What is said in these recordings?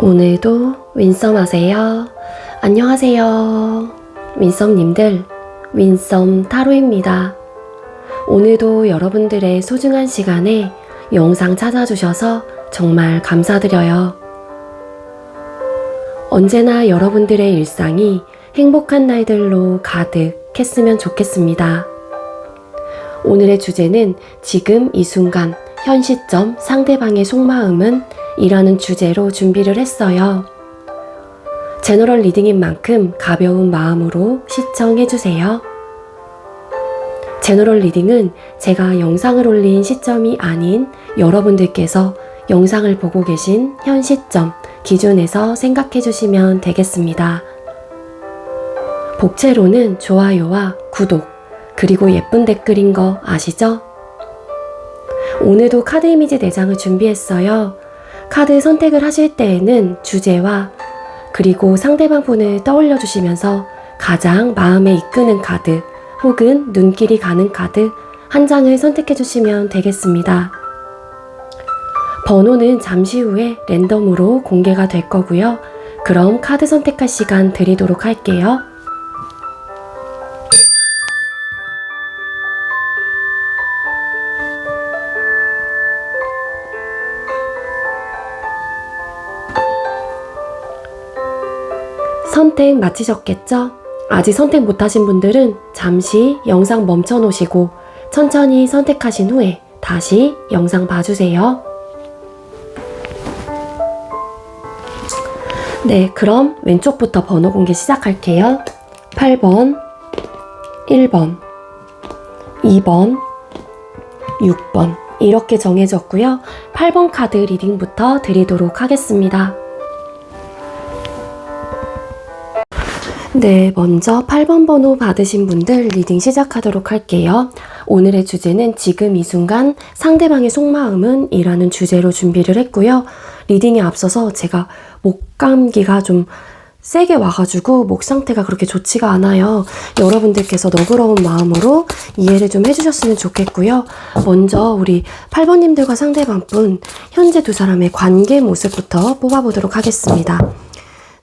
오늘도 윈썸 하세요. 안녕하세요. 윈썸님들, 윈썸 타로입니다. 오늘도 여러분들의 소중한 시간에 영상 찾아주셔서 정말 감사드려요. 언제나 여러분들의 일상이 행복한 날들로 가득했으면 좋겠습니다. 오늘의 주제는 지금 이 순간 현 시점 상대방의 속마음은 이라는 주제로 준비를 했어요. 제너럴 리딩인 만큼 가벼운 마음으로 시청해주세요. 제너럴 리딩은 제가 영상을 올린 시점이 아닌 여러분들께서 영상을 보고 계신 현 시점 기준에서 생각해주시면 되겠습니다. 복채로는 좋아요와 구독, 그리고 예쁜 댓글인 거 아시죠? 오늘도 카드 이미지 4장을 준비했어요. 카드 선택을 하실 때에는 주제와 그리고 상대방 분을 떠올려 주시면서 가장 마음에 이끄는 카드 혹은 눈길이 가는 카드 한 장을 선택해 주시면 되겠습니다. 번호는 잠시 후에 랜덤으로 공개가 될 거고요. 그럼 카드 선택할 시간 드리도록 할게요. 선택 마치셨겠죠? 아직 선택 못하신 분들은 잠시 영상 멈춰 놓으시고 천천히 선택하신 후에 다시 영상 봐주세요. 네, 그럼 왼쪽부터 번호 공개 시작할게요. 8번, 1번, 2번, 6번 이렇게 정해졌고요. 8번 카드 리딩부터 드리도록 하겠습니다. 네, 먼저 8번 번호 받으신 분들 리딩 시작하도록 할게요. 오늘의 주제는 지금 이 순간 상대방의 속마음은 이라는 주제로 준비를 했고요. 리딩에 앞서서 제가 목감기가 좀 세게 와가지고 목 상태가 그렇게 좋지가 않아요. 여러분들께서 너그러운 마음으로 이해를 좀 해주셨으면 좋겠고요. 먼저 우리 8번님들과 상대방분 현재 두 사람의 관계 모습부터 뽑아보도록 하겠습니다.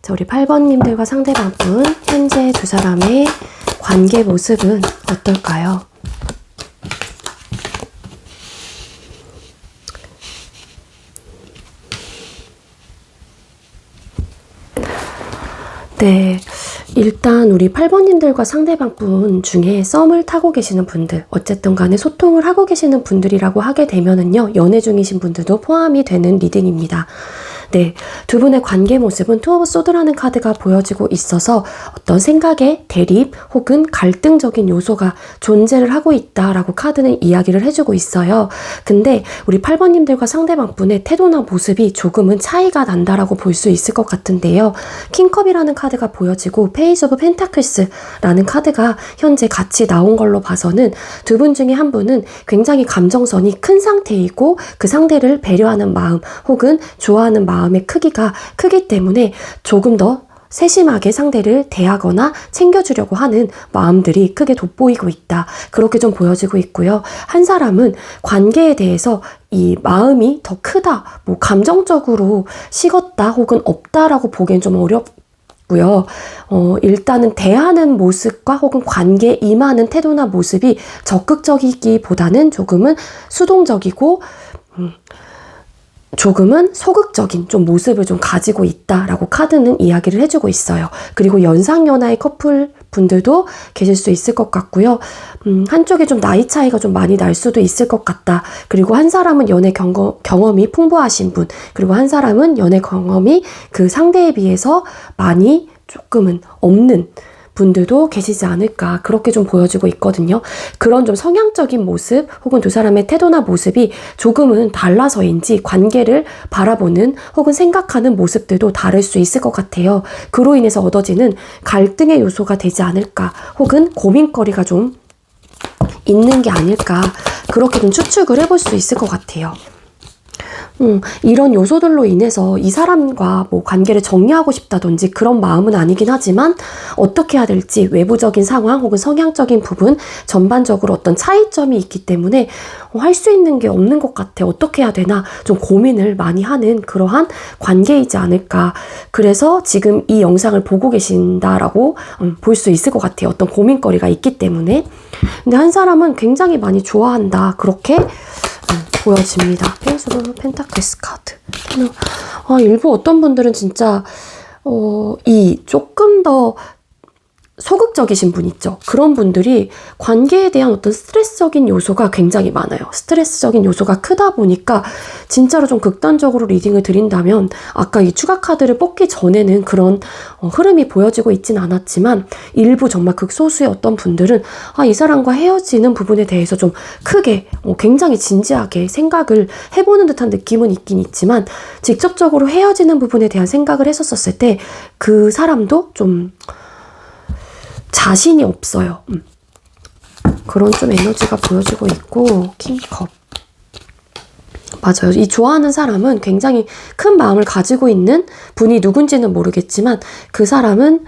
자, 우리 8번님들과 상대방분 현재 두 사람의 관계 모습은 어떨까요? 네, 일단 우리 8번님들과 상대방분 중에 썸을 타고 계시는 분들, 어쨌든 간에 소통을 하고 계시는 분들이라고 하게 되면은요, 연애 중이신 분들도 포함이 되는 리딩입니다. 네, 두 분의 관계 모습은 투 오브 소드라는 카드가 보여지고 있어서 어떤 생각의 대립 혹은 갈등적인 요소가 존재를 하고 있다라고 카드는 이야기를 해주고 있어요. 근데 우리 8번님들과 상대방분의 태도나 모습이 조금은 차이가 난다라고 볼 수 있을 것 같은데요. 킹컵이라는 카드가 보여지고 페이지 오브 펜타클스라는 카드가 현재 같이 나온 걸로 봐서는 두 분 중에 한 분은 굉장히 감정선이 큰 상태이고 그 상대를 배려하는 마음 혹은 좋아하는 마음의 크기가 크기 때문에 조금 더 세심하게 상대를 대하거나 챙겨주려고 하는 마음들이 크게 돋보이고 있다. 그렇게 좀 보여지고 있고요. 한 사람은 관계에 대해서 이 마음이 더 크다, 뭐 감정적으로 식었다 혹은 없다라고 보기엔 좀 어렵고요. 일단은 대하는 모습과 혹은 관계에 임하는 태도나 모습이 적극적이기보다는 조금은 수동적이고 조금은 소극적인 좀 모습을 좀 가지고 있다라고 카드는 이야기를 해주고 있어요. 그리고 연상연하의 커플 분들도 계실 수 있을 것 같고요. 한쪽에 좀 나이 차이가 좀 많이 날 수도 있을 것 같다. 그리고 한 사람은 연애 경험이 풍부하신 분, 그리고 한 사람은 연애 경험이 그 상대에 비해서 많이 조금은 없는 분들도 계시지 않을까, 그렇게 좀 보여지고 있거든요. 그런 좀 성향적인 모습 혹은 두 사람의 태도나 모습이 조금은 달라서인지 관계를 바라보는 혹은 생각하는 모습들도 다를 수 있을 것 같아요. 그로 인해서 얻어지는 갈등의 요소가 되지 않을까 혹은 고민거리가 좀 있는 게 아닐까, 그렇게 좀 추측을 해볼 수 있을 것 같아요. 이런 요소들로 인해서 이 사람과 뭐 관계를 정리하고 싶다든지 그런 마음은 아니긴 하지만 어떻게 해야 될지 외부적인 상황 혹은 성향적인 부분 전반적으로 어떤 차이점이 있기 때문에 할 수 있는 게 없는 것 같아. 어떻게 해야 되나 좀 고민을 많이 하는 그러한 관계이지 않을까. 그래서 지금 이 영상을 보고 계신다라고 볼 수 있을 것 같아요. 어떤 고민거리가 있기 때문에. 근데 한 사람은 굉장히 많이 좋아한다. 그렇게 보여집니다. 페이스 오브 펜타클스 카드. 일부 어떤 분들은 진짜 이 조금 더 소극적이신 분 있죠. 그런 분들이 관계에 대한 어떤 스트레스적인 요소가 굉장히 많아요. 스트레스적인 요소가 크다 보니까 진짜로 좀 극단적으로 리딩을 드린다면 아까 이 추가 카드를 뽑기 전에는 그런 흐름이 보여지고 있진 않았지만 일부 정말 극소수의 어떤 분들은 이 사람과 헤어지는 부분에 대해서 좀 크게 굉장히 진지하게 생각을 해보는 듯한 느낌은 있긴 있지만 직접적으로 헤어지는 부분에 대한 생각을 했었을 때 그 사람도 좀 자신이 없어요. 그런 좀 에너지가 보여지고 있고 킹컵. 맞아요. 이 좋아하는 사람은 굉장히 큰 마음을 가지고 있는 분이 누군지는 모르겠지만 그 사람은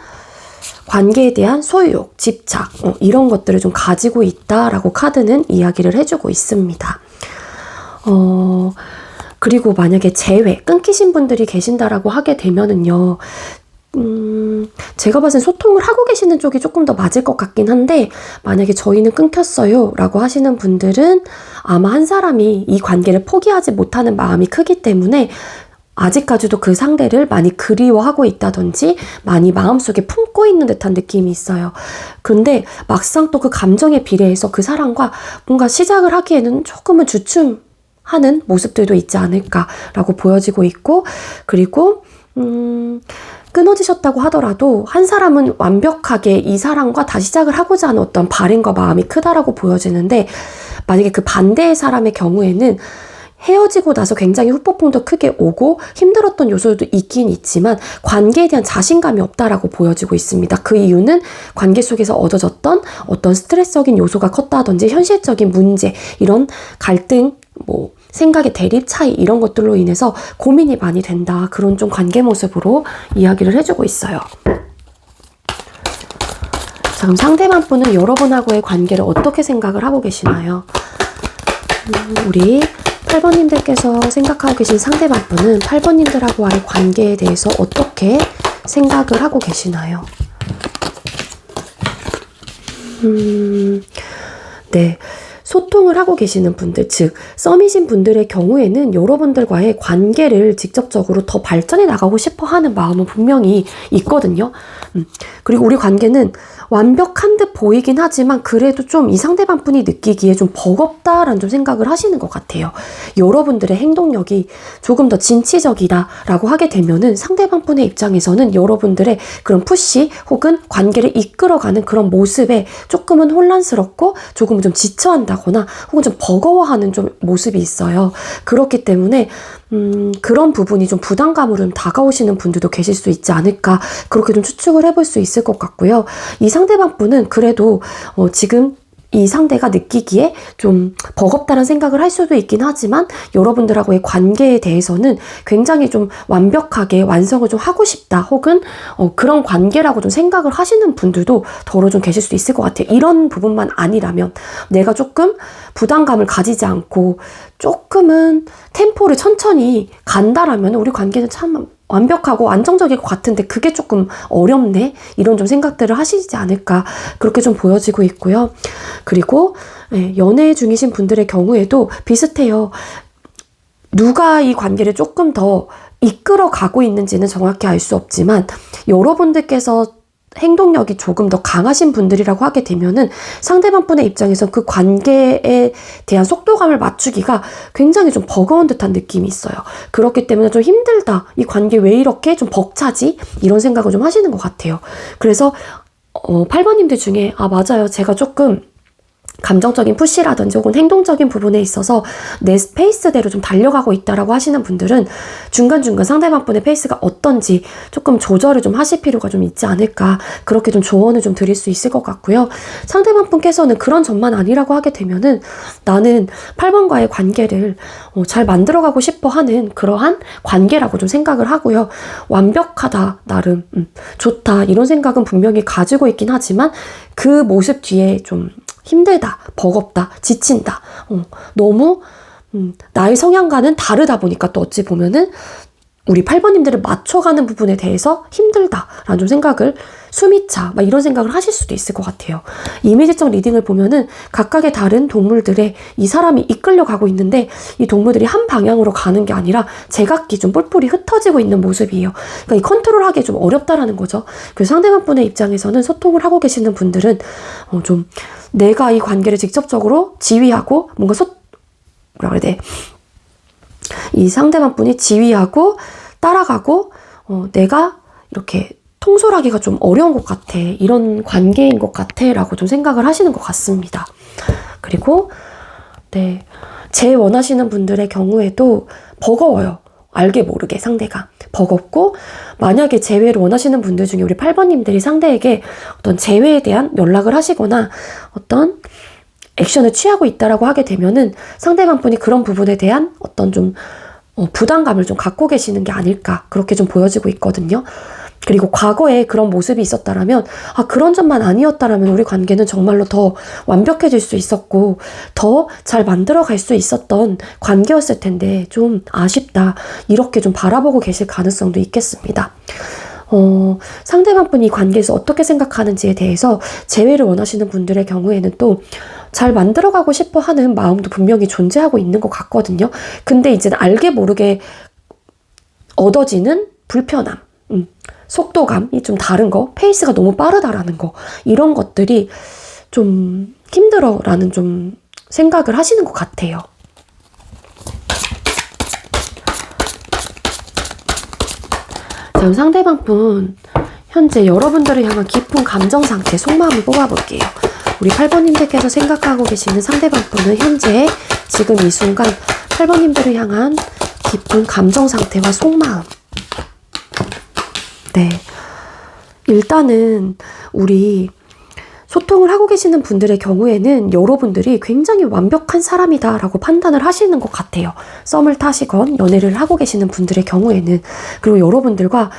관계에 대한 소유욕, 집착 이런 것들을 좀 가지고 있다라고 카드는 이야기를 해주고 있습니다. 그리고 만약에 끊기신 분들이 계신다라고 하게 되면은요. 제가 봤을 땐 소통을 하고 계시는 쪽이 조금 더 맞을 것 같긴 한데 만약에 저희는 끊겼어요 라고 하시는 분들은 아마 한 사람이 이 관계를 포기하지 못하는 마음이 크기 때문에 아직까지도 그 상대를 많이 그리워하고 있다든지 많이 마음속에 품고 있는 듯한 느낌이 있어요. 근데 막상 또 그 감정에 비례해서 그 사람과 뭔가 시작을 하기에는 조금은 주춤하는 모습들도 있지 않을까라고 보여지고 있고 그리고 끊어지셨다고 하더라도 한 사람은 완벽하게 이 사람과 다시 시작을 하고자 하는 어떤 바램과 마음이 크다라고 보여지는데 만약에 그 반대의 사람의 경우에는 헤어지고 나서 굉장히 후폭풍도 크게 오고 힘들었던 요소도 있긴 있지만 관계에 대한 자신감이 없다라고 보여지고 있습니다. 그 이유는 관계 속에서 얻어졌던 어떤 스트레스적인 요소가 컸다든지 현실적인 문제, 이런 갈등, 생각의 대립 차이 이런 것들로 인해서 고민이 많이 된다. 그런 좀 관계 모습으로 이야기를 해주고 있어요. 자, 그럼 상대방 분은 여러분하고의 관계를 어떻게 생각을 하고 계시나요? 우리 8번님들께서 생각하고 계신 상대방 분은 8번님들하고의 관계에 대해서 어떻게 생각을 하고 계시나요? 네. 소통을 하고 계시는 분들, 즉 썸이신 분들의 경우에는 여러분들과의 관계를 직접적으로 더 발전해 나가고 싶어 하는 마음은 분명히 있거든요. 그리고 우리 관계는 완벽한 듯 보이긴 하지만 그래도 좀 이 상대방 분이 느끼기에 좀 버겁다라는 좀 생각을 하시는 것 같아요. 여러분들의 행동력이 조금 더 진취적이다라고 하게 되면은 상대방 분의 입장에서는 여러분들의 그런 푸시 혹은 관계를 이끌어가는 그런 모습에 조금은 혼란스럽고 조금은 좀 지쳐한다거나 혹은 좀 버거워하는 좀 모습이 있어요. 그렇기 때문에 그런 부분이 좀 부담감으로 좀 다가오시는 분들도 계실 수 있지 않을까 그렇게 좀 추측을 해볼 수 있을 것 같고요. 이 상대방 분은 그래도 지금 이 상대가 느끼기에 좀 버겁다는 생각을 할 수도 있긴 하지만 여러분들하고의 관계에 대해서는 굉장히 좀 완벽하게 완성을 좀 하고 싶다 혹은 그런 관계라고 좀 생각을 하시는 분들도 더러 좀 계실 수 있을 것 같아요. 이런 부분만 아니라면 내가 조금 부담감을 가지지 않고 조금은 템포를 천천히 간다라면 우리 관계는 참 완벽하고 안정적일 것 같은데 그게 조금 어렵네? 이런 좀 생각들을 하시지 않을까 그렇게 좀 보여지고 있고요. 그리고 연애 중이신 분들의 경우에도 비슷해요. 누가 이 관계를 조금 더 이끌어 가고 있는지는 정확히 알 수 없지만 여러분들께서 행동력이 조금 더 강하신 분들이라고 하게 되면은 상대방 분의 입장에서 그 관계에 대한 속도감을 맞추기가 굉장히 좀 버거운 듯한 느낌이 있어요. 그렇기 때문에 좀 힘들다. 이 관계 왜 이렇게 좀 벅차지? 이런 생각을 좀 하시는 것 같아요. 그래서 8번님들 중에 맞아요. 제가 조금 감정적인 푸시라든지 혹은 행동적인 부분에 있어서 내 페이스대로 좀 달려가고 있다라고 하시는 분들은 중간중간 상대방분의 페이스가 어떤지 조금 조절을 좀 하실 필요가 좀 있지 않을까, 그렇게 좀 조언을 좀 드릴 수 있을 것 같고요. 상대방분께서는 그런 점만 아니라고 하게 되면은 나는 8번과의 관계를 잘 만들어가고 싶어 하는 그러한 관계라고 좀 생각을 하고요. 완벽하다, 나름 좋다, 이런 생각은 분명히 가지고 있긴 하지만 그 모습 뒤에 좀 힘들다, 버겁다, 지친다, 너무 나의 성향과는 다르다 보니까 또 어찌 보면은 우리 8번님들을 맞춰가는 부분에 대해서 힘들다라는 좀 생각을, 숨이 차, 막 이런 생각을 하실 수도 있을 것 같아요. 이미지적 리딩을 보면은 각각의 다른 동물들의 이 사람이 이끌려 가고 있는데 이 동물들이 한 방향으로 가는 게 아니라 제각기 좀 뿔뿔이 흩어지고 있는 모습이에요. 그러니까 이 컨트롤하기 좀 어렵다라는 거죠. 그래서 상대방 분의 입장에서는 소통을 하고 계시는 분들은 좀 내가 이 관계를 직접적으로 지휘하고 뭔가 뭐라 그래야 돼? 이 상대방 분이 지휘하고 따라가고 내가 이렇게 통솔하기가 좀 어려운 것 같아, 이런 관계인 것 같아 라고 좀 생각을 하시는 것 같습니다. 그리고 네, 제 원하시는 분들의 경우에도 버거워요. 알게 모르게 상대가 버겁고, 만약에 재회를 원하시는 분들 중에 우리 8번님들이 상대에게 어떤 재회에 대한 연락을 하시거나 어떤 액션을 취하고 있다라고 하게 되면은 상대방 분이 그런 부분에 대한 어떤 좀 부담감을 좀 갖고 계시는 게 아닐까, 그렇게 좀 보여지고 있거든요. 그리고 과거에 그런 모습이 있었다라면, 그런 점만 아니었다라면 우리 관계는 정말로 더 완벽해질 수 있었고 더 잘 만들어갈 수 있었던 관계였을 텐데 좀 아쉽다, 이렇게 좀 바라보고 계실 가능성도 있겠습니다. 상대방 분이 이 관계에서 어떻게 생각하는지에 대해서 재회를 원하시는 분들의 경우에는 또 잘 만들어가고 싶어 하는 마음도 분명히 존재하고 있는 것 같거든요. 근데 이제는 알게 모르게 얻어지는 불편함, 속도감이 좀 다른 거, 페이스가 너무 빠르다라는 거, 이런 것들이 좀 힘들어라는 좀 생각을 하시는 것 같아요. 자, 상대방 분 현재 여러분들을 향한 깊은 감정 상태, 속마음을 뽑아볼게요. 우리 8번님들께서 생각하고 계시는 상대방 분은 현재 지금 이 순간 8번님들을 향한 깊은 감정 상태와 속마음. 네, 일단은 우리 소통을 하고 계시는 분들의 경우에는 여러분들이 굉장히 완벽한 사람이다 라고 판단을 하시는 것 같아요. 썸을 타시건 연애를 하고 계시는 분들의 경우에는. 그리고 여러분들과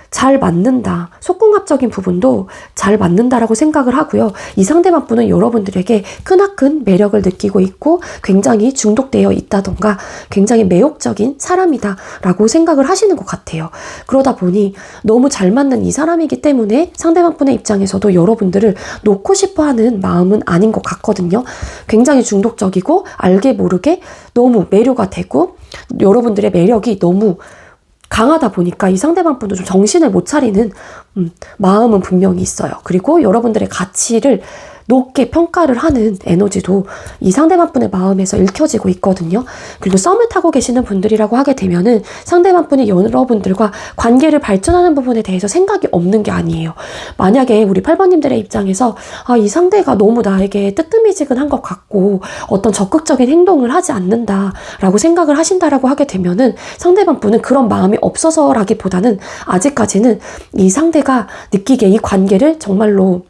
잘 맞는다, 속궁합적인 부분도 잘 맞는다라고 생각을 하고요. 이 상대방 분은 여러분들에게 크나큰 매력을 느끼고 있고 굉장히 중독되어 있다던가 굉장히 매혹적인 사람이다 라고 생각을 하시는 것 같아요. 그러다 보니 너무 잘 맞는 이 사람이기 때문에 상대방 분의 입장에서도 여러분들을 놓고 싶어 하는 마음은 아닌 것 같거든요. 굉장히 중독적이고 알게 모르게 너무 매료가 되고 여러분들의 매력이 너무 강하다 보니까 이 상대방 분도 좀 정신을 못 차리는 마음은 분명히 있어요. 그리고 여러분들의 가치를 높게 평가를 하는 에너지도 이 상대방 분의 마음에서 읽혀지고 있거든요. 그리고 썸을 타고 계시는 분들이라고 하게 되면은 상대방 분이 여러분들과 관계를 발전하는 부분에 대해서 생각이 없는 게 아니에요. 만약에 우리 8번님들의 입장에서 이 상대가 너무 나에게 뜨뜻미지근한 것 같고 어떤 적극적인 행동을 하지 않는다라고 생각을 하신다라고 하게 되면은 상대방 분은 그런 마음이 없어서라기보다는 아직까지는 이 상대가 느끼기에 이 관계를 정말로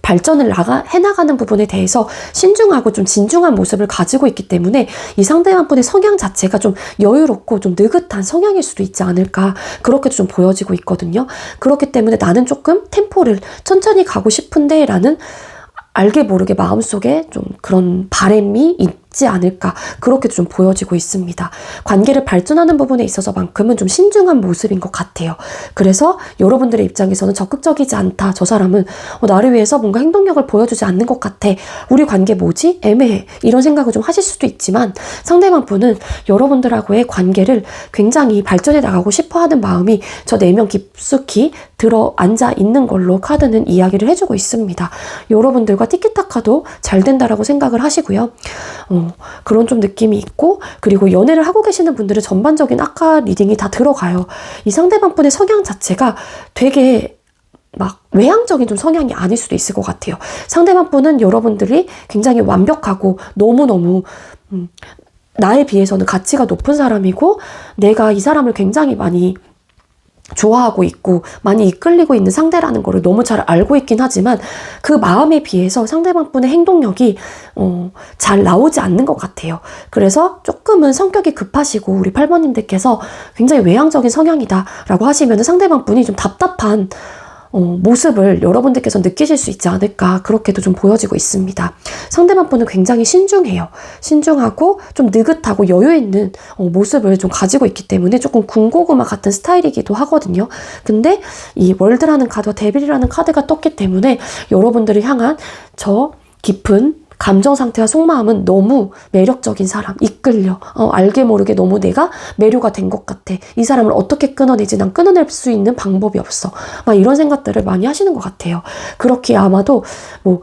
발전을 해나가는 부분에 대해서 신중하고 좀 진중한 모습을 가지고 있기 때문에 이 상대방 분의 성향 자체가 좀 여유롭고 좀 느긋한 성향일 수도 있지 않을까, 그렇게도 좀 보여지고 있거든요. 그렇기 때문에 나는 조금 템포를 천천히 가고 싶은데 라는 알게 모르게 마음속에 좀 그런 바람이 있지 않을까, 그렇게 좀 보여지고 있습니다. 관계를 발전하는 부분에 있어서만큼은 좀 신중한 모습인 것 같아요. 그래서 여러분들의 입장에서는 적극적이지 않다, 저 사람은 나를 위해서 뭔가 행동력을 보여주지 않는 것 같아, 우리 관계 뭐지? 애매해, 이런 생각을 좀 하실 수도 있지만 상대방 분은 여러분들하고의 관계를 굉장히 발전해 나가고 싶어하는 마음이 저 내면 깊숙이 들어 앉아 있는 걸로 카드는 이야기를 해주고 있습니다. 여러분들과 티키타카도 잘 된다라고 생각을 하시고요. 그런 좀 느낌이 있고, 그리고 연애를 하고 계시는 분들은 전반적인 아까 리딩이 다 들어가요. 이 상대방 분의 성향 자체가 되게 막 외향적인 좀 성향이 아닐 수도 있을 것 같아요. 상대방 분은 여러분들이 굉장히 완벽하고 너무너무 나에 비해서는 가치가 높은 사람이고 내가 이 사람을 굉장히 많이 좋아하고 있고 많이 이끌리고 있는 상대라는 거를 너무 잘 알고 있긴 하지만 그 마음에 비해서 상대방 분의 행동력이 잘 나오지 않는 것 같아요. 그래서 조금은 성격이 급하시고 우리 8번님들께서 굉장히 외향적인 성향이다 라고 하시면 상대방 분이 좀 답답한 모습을 여러분들께서 느끼실 수 있지 않을까 그렇게도 좀 보여지고 있습니다. 상대방 분은 굉장히 신중해요. 신중하고 좀 느긋하고 여유 있는 모습을 좀 가지고 있기 때문에 조금 군고구마 같은 스타일이기도 하거든요. 근데 이 월드라는 카드와 데빌이라는 카드가 떴기 때문에 여러분들을 향한 저 깊은 감정 상태와 속마음은 너무 매력적인 사람, 이끌려. 알게 모르게 너무 내가 매료가 된 것 같아. 이 사람을 어떻게 끊어내지? 난 끊어낼 수 있는 방법이 없어. 막 이런 생각들을 많이 하시는 것 같아요. 그렇기에 아마도 뭐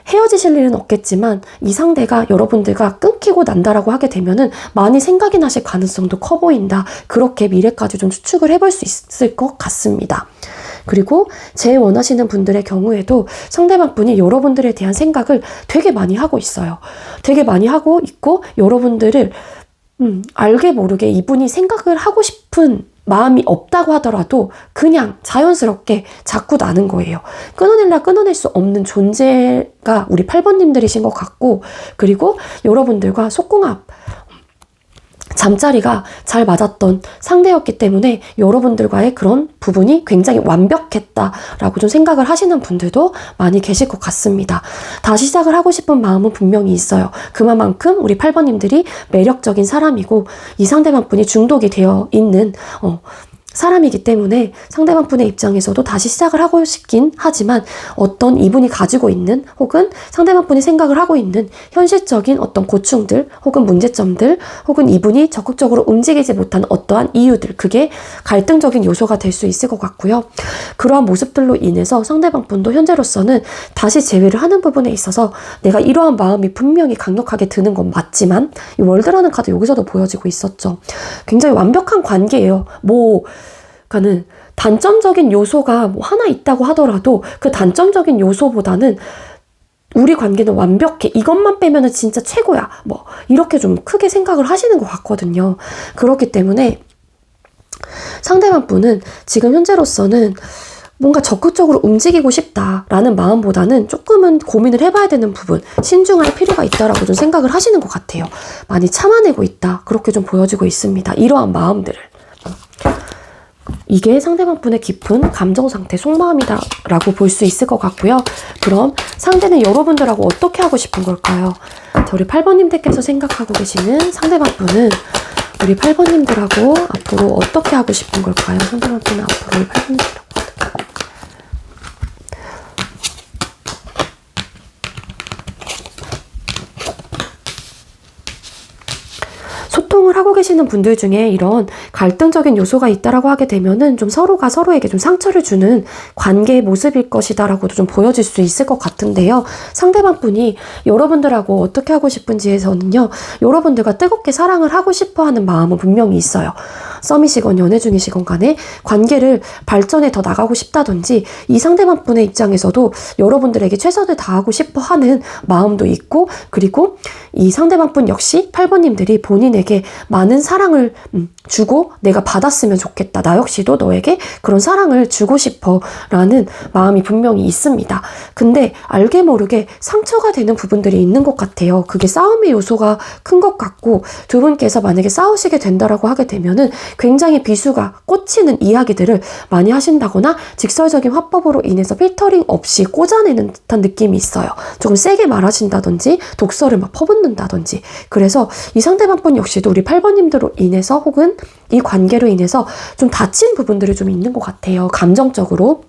헤어지실 일은 없겠지만 이 상대가 여러분들과 끊기고 난다라고 하게 되면은 많이 생각이 나실 가능성도 커 보인다. 그렇게 미래까지 좀 추측을 해볼 수 있을 것 같습니다. 그리고 제일 원하시는 분들의 경우에도 상대방 분이 여러분들에 대한 생각을 되게 많이 하고 있어요. 되게 많이 하고 있고 여러분들을 알게 모르게 이분이 생각을 하고 싶은 마음이 없다고 하더라도 그냥 자연스럽게 자꾸 나는 거예요. 끊어낼라 끊어낼 수 없는 존재가 우리 8번님들이신 것 같고 그리고 여러분들과 속궁합 잠자리가 잘 맞았던 상대였기 때문에 여러분들과의 그런 부분이 굉장히 완벽했다라고 좀 생각을 하시는 분들도 많이 계실 것 같습니다. 다시 시작을 하고 싶은 마음은 분명히 있어요. 그만큼 우리 8번님들이 매력적인 사람이고 이 상대방 분이 중독이 되어 있는 사람이기 때문에 상대방 분의 입장에서도 다시 시작을 하고 싶긴 하지만 어떤 이분이 가지고 있는 혹은 상대방 분이 생각을 하고 있는 현실적인 어떤 고충들 혹은 문제점들 혹은 이분이 적극적으로 움직이지 못하는 어떠한 이유들 그게 갈등적인 요소가 될 수 있을 것 같고요. 그러한 모습들로 인해서 상대방 분도 현재로서는 다시 재회를 하는 부분에 있어서 내가 이러한 마음이 분명히 강력하게 드는 건 맞지만 이 월드라는 카드 여기서도 보여지고 있었죠. 굉장히 완벽한 관계예요. 그러니까는 단점적인 요소가 뭐 하나 있다고 하더라도 그 단점적인 요소보다는 우리 관계는 완벽해. 이것만 빼면은 진짜 최고야. 뭐 이렇게 좀 크게 생각을 하시는 것 같거든요. 그렇기 때문에 상대방 분은 지금 현재로서는 뭔가 적극적으로 움직이고 싶다라는 마음보다는 조금은 고민을 해봐야 되는 부분, 신중할 필요가 있다라고 좀 생각을 하시는 것 같아요. 많이 참아내고 있다. 그렇게 좀 보여지고 있습니다. 이러한 마음들을. 이게 상대방 분의 깊은 감정 상태, 속마음이다라고 볼 수 있을 것 같고요. 그럼 상대는 여러분들하고 어떻게 하고 싶은 걸까요? 자, 우리 8번님들께서 생각하고 계시는 상대방 분은 우리 8번님들하고 앞으로 어떻게 하고 싶은 걸까요? 상대방 분은 앞으로 우리 8번님들하고 소통을 하고 계시는 분들 중에 이런 갈등적인 요소가 있다라고 하게 되면은 좀 서로가 서로에게 좀 상처를 주는 관계의 모습일 것이다라고도 좀 보여질 수 있을 것 같은데요. 상대방 분이 여러분들하고 어떻게 하고 싶은지에서는요. 여러분들과 뜨겁게 사랑을 하고 싶어 하는 마음은 분명히 있어요. 썸이시건 연애 중이시건 간에 관계를 발전해 더 나가고 싶다든지 이 상대방 분의 입장에서도 여러분들에게 최선을 다하고 싶어 하는 마음도 있고 그리고 이 상대방 분 역시 8번님들이 본인에게 많은 사랑을 주고 내가 받았으면 좋겠다. 나 역시도 너에게 그런 사랑을 주고 싶어 라는 마음이 분명히 있습니다. 근데 알게 모르게 상처가 되는 부분들이 있는 것 같아요. 그게 싸움의 요소가 큰 것 같고 두 분께서 만약에 싸우시게 된다라고 하게 되면은 굉장히 비수가 꽂히는 이야기들을 많이 하신다거나 직설적인 화법으로 인해서 필터링 없이 꽂아내는 듯한 느낌이 있어요. 조금 세게 말하신다든지 독설을 막 퍼붓는다든지 그래서 이 상대방 분 역시도 우리 8번님들로 인해서 혹은 이 관계로 인해서 좀 다친 부분들이 좀 있는 것 같아요. 감정적으로.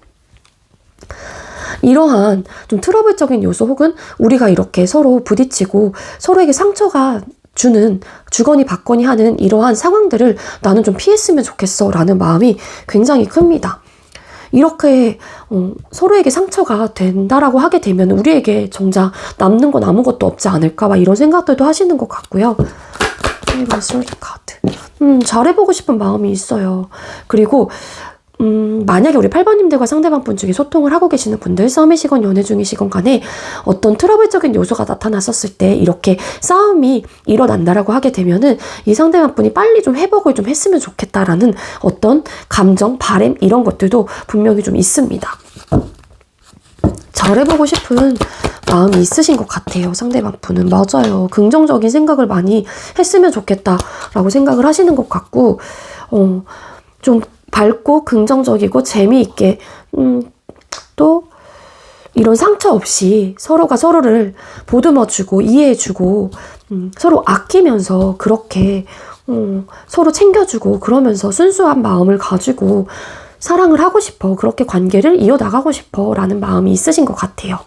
이러한 좀 트러블적인 요소 혹은 우리가 이렇게 서로 부딪히고 서로에게 상처가 주거니 받거니 하는 이러한 상황들을 나는 좀 피했으면 좋겠어 라는 마음이 굉장히 큽니다. 이렇게 서로에게 상처가 된다라고 하게 되면 우리에게 정작 남는 건 아무것도 없지 않을까 막 이런 생각들도 하시는 것 같고요. 이거 솔드 카드. 잘해보고 싶은 마음이 있어요. 그리고 만약에 우리 8번님들과 상대방분 중에 소통을 하고 계시는 분들, 썸이시건 연애 중이시건 간에 어떤 트러블적인 요소가 나타났었을 때 이렇게 싸움이 일어난다라고 하게 되면은 이 상대방분이 빨리 좀 회복을 좀 했으면 좋겠다라는 어떤 감정, 바람 이런 것들도 분명히 좀 있습니다. 잘해보고 싶은 마음이 있으신 것 같아요. 상대방분은. 맞아요. 긍정적인 생각을 많이 했으면 좋겠다라고 생각을 하시는 것 같고 좀 밝고 긍정적이고 재미있게 또 이런 상처 없이 서로가 서로를 보듬어주고 이해해주고 서로 아끼면서 그렇게 서로 챙겨주고 그러면서 순수한 마음을 가지고 사랑을 하고 싶어. 그렇게 관계를 이어나가고 싶어 라는 마음이 있으신 것 같아요.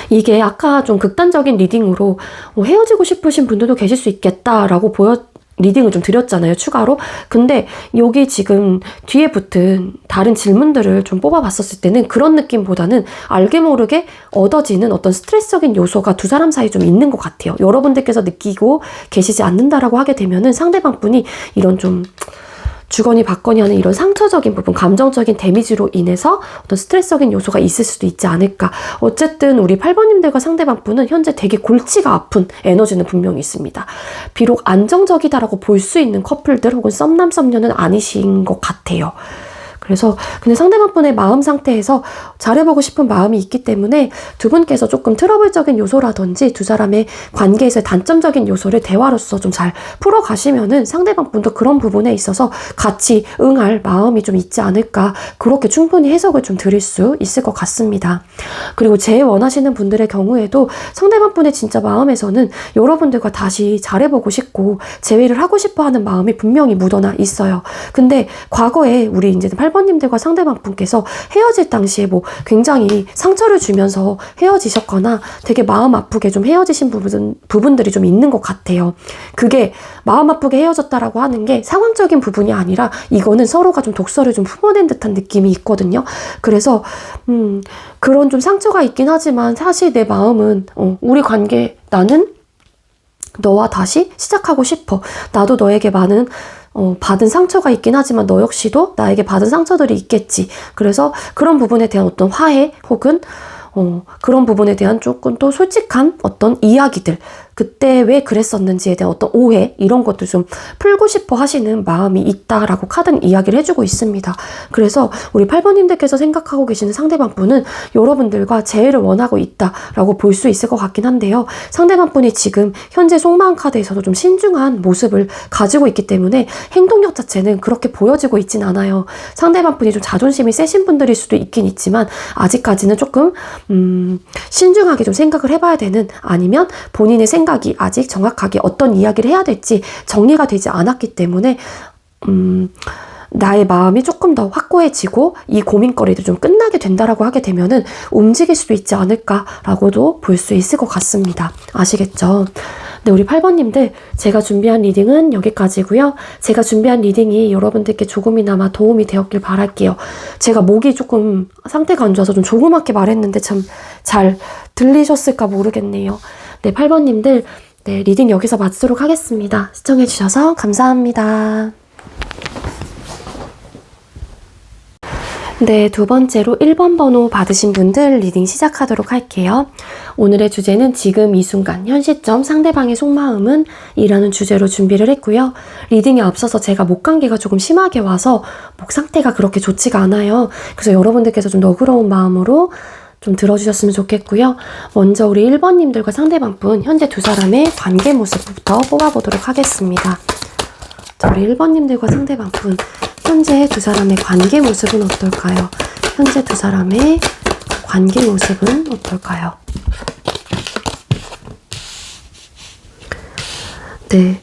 이게 아까 좀 극단적인 리딩으로 헤어지고 싶으신 분들도 계실 수 있겠다라고 리딩을 좀 드렸잖아요, 추가로. 근데 여기 지금 뒤에 붙은 다른 질문들을 좀 뽑아봤었을 때는 그런 느낌보다는 알게 모르게 얻어지는 어떤 스트레스적인 요소가 두 사람 사이에 좀 있는 것 같아요. 여러분들께서 느끼고 계시지 않는다라고 하게 되면은 상대방 분이 이런 좀 주거니 받거니 하는 이런 상처적인 부분, 감정적인 데미지로 인해서 어떤 스트레스적인 요소가 있을 수도 있지 않을까. 어쨌든 우리 8번님들과 상대방분은 현재 되게 골치가 아픈 에너지는 분명히 있습니다. 비록 안정적이다라고 볼 수 있는 커플들 혹은 썸남 썸녀는 아니신 것 같아요. 그래서 근데 상대방분의 마음 상태에서 잘해보고 싶은 마음이 있기 때문에 두 분께서 조금 트러블적인 요소라든지 두 사람의 관계에서의 단점적인 요소를 대화로서 좀 잘 풀어가시면은 상대방분도 그런 부분에 있어서 같이 응할 마음이 좀 있지 않을까, 그렇게 충분히 해석을 좀 드릴 수 있을 것 같습니다. 그리고 제일 원하시는 분들의 경우에도 상대방분의 진짜 마음에서는 여러분들과 다시 잘해보고 싶고 재회를 하고 싶어 하는 마음이 분명히 묻어나 있어요. 근데 과거에 우리 이제 8번님들과 상대방분께서 헤어질 당시에 뭐 굉장히 상처를 주면서 헤어지셨거나 되게 마음 아프게 좀 헤어지신 부분들이 좀 있는 것 같아요. 그게 마음 아프게 헤어졌다라고 하는 게 상황적인 부분이 아니라 이거는 서로가 좀 독서를 좀 품어낸 듯한 느낌이 있거든요. 그래서 그런 좀 상처가 있긴 하지만 사실 내 마음은 우리 관계, 나는 너와 다시 시작하고 싶어. 나도 너에게 많은 받은 상처가 있긴 하지만 너 역시도 나에게 받은 상처들이 있겠지. 그래서 그런 부분에 대한 어떤 화해 혹은 그런 부분에 대한 조금 또 솔직한 어떤 이야기들, 그때 왜 그랬었는지에 대한 어떤 오해, 이런 것도 좀 풀고 싶어 하시는 마음이 있다라고 카드는 이야기를 해주고 있습니다. 그래서 우리 8번님들께서 생각하고 계시는 상대방분은 여러분들과 재회를 원하고 있다라고 볼 수 있을 것 같긴 한데요. 상대방분이 지금 현재 속마음 카드에서도 좀 신중한 모습을 가지고 있기 때문에 행동력 자체는 그렇게 보여지고 있진 않아요. 상대방분이 좀 자존심이 세신 분들일 수도 있긴 있지만 아직까지는 조금 신중하게 좀 생각을 해봐야 되는, 아니면 본인의 생각이 아직 정확하게 어떤 이야기를 해야 될지 정리가 되지 않았기 때문에 나의 마음이 조금 더 확고해지고 이 고민거리도 좀 끝나게 된다라고 하게 되면은 움직일 수도 있지 않을까라고도 볼 수 있을 것 같습니다. 아시겠죠? 네, 우리 8번님들, 제가 준비한 리딩은 여기까지고요. 제가 준비한 리딩이 여러분들께 조금이나마 도움이 되었길 바랄게요. 제가 목이 조금 상태가 안 좋아서 좀 조그맣게 말했는데 참 잘 들리셨을까 모르겠네요. 네, 8번님들, 네, 리딩 여기서 마치도록 하겠습니다. 시청해주셔서 감사합니다. 네, 두 번째로 1번 번호 받으신 분들 리딩 시작하도록 할게요. 오늘의 주제는 지금 이 순간, 현 시점 상대방의 속마음은 이라는 주제로 준비를 했고요. 리딩에 앞서서 제가 목 감기가 조금 심하게 와서 목 상태가 그렇게 좋지가 않아요. 그래서 여러분들께서 좀 너그러운 마음으로 좀 들어주셨으면 좋겠고요. 먼저 우리 1번님들과 상대방분 현재 두 사람의 관계 모습부터 뽑아보도록 하겠습니다. 자, 우리 1번님들과 상대방분 현재 두 사람의 관계 모습은 어떨까요? 현재 두 사람의 관계 모습은 어떨까요? 네,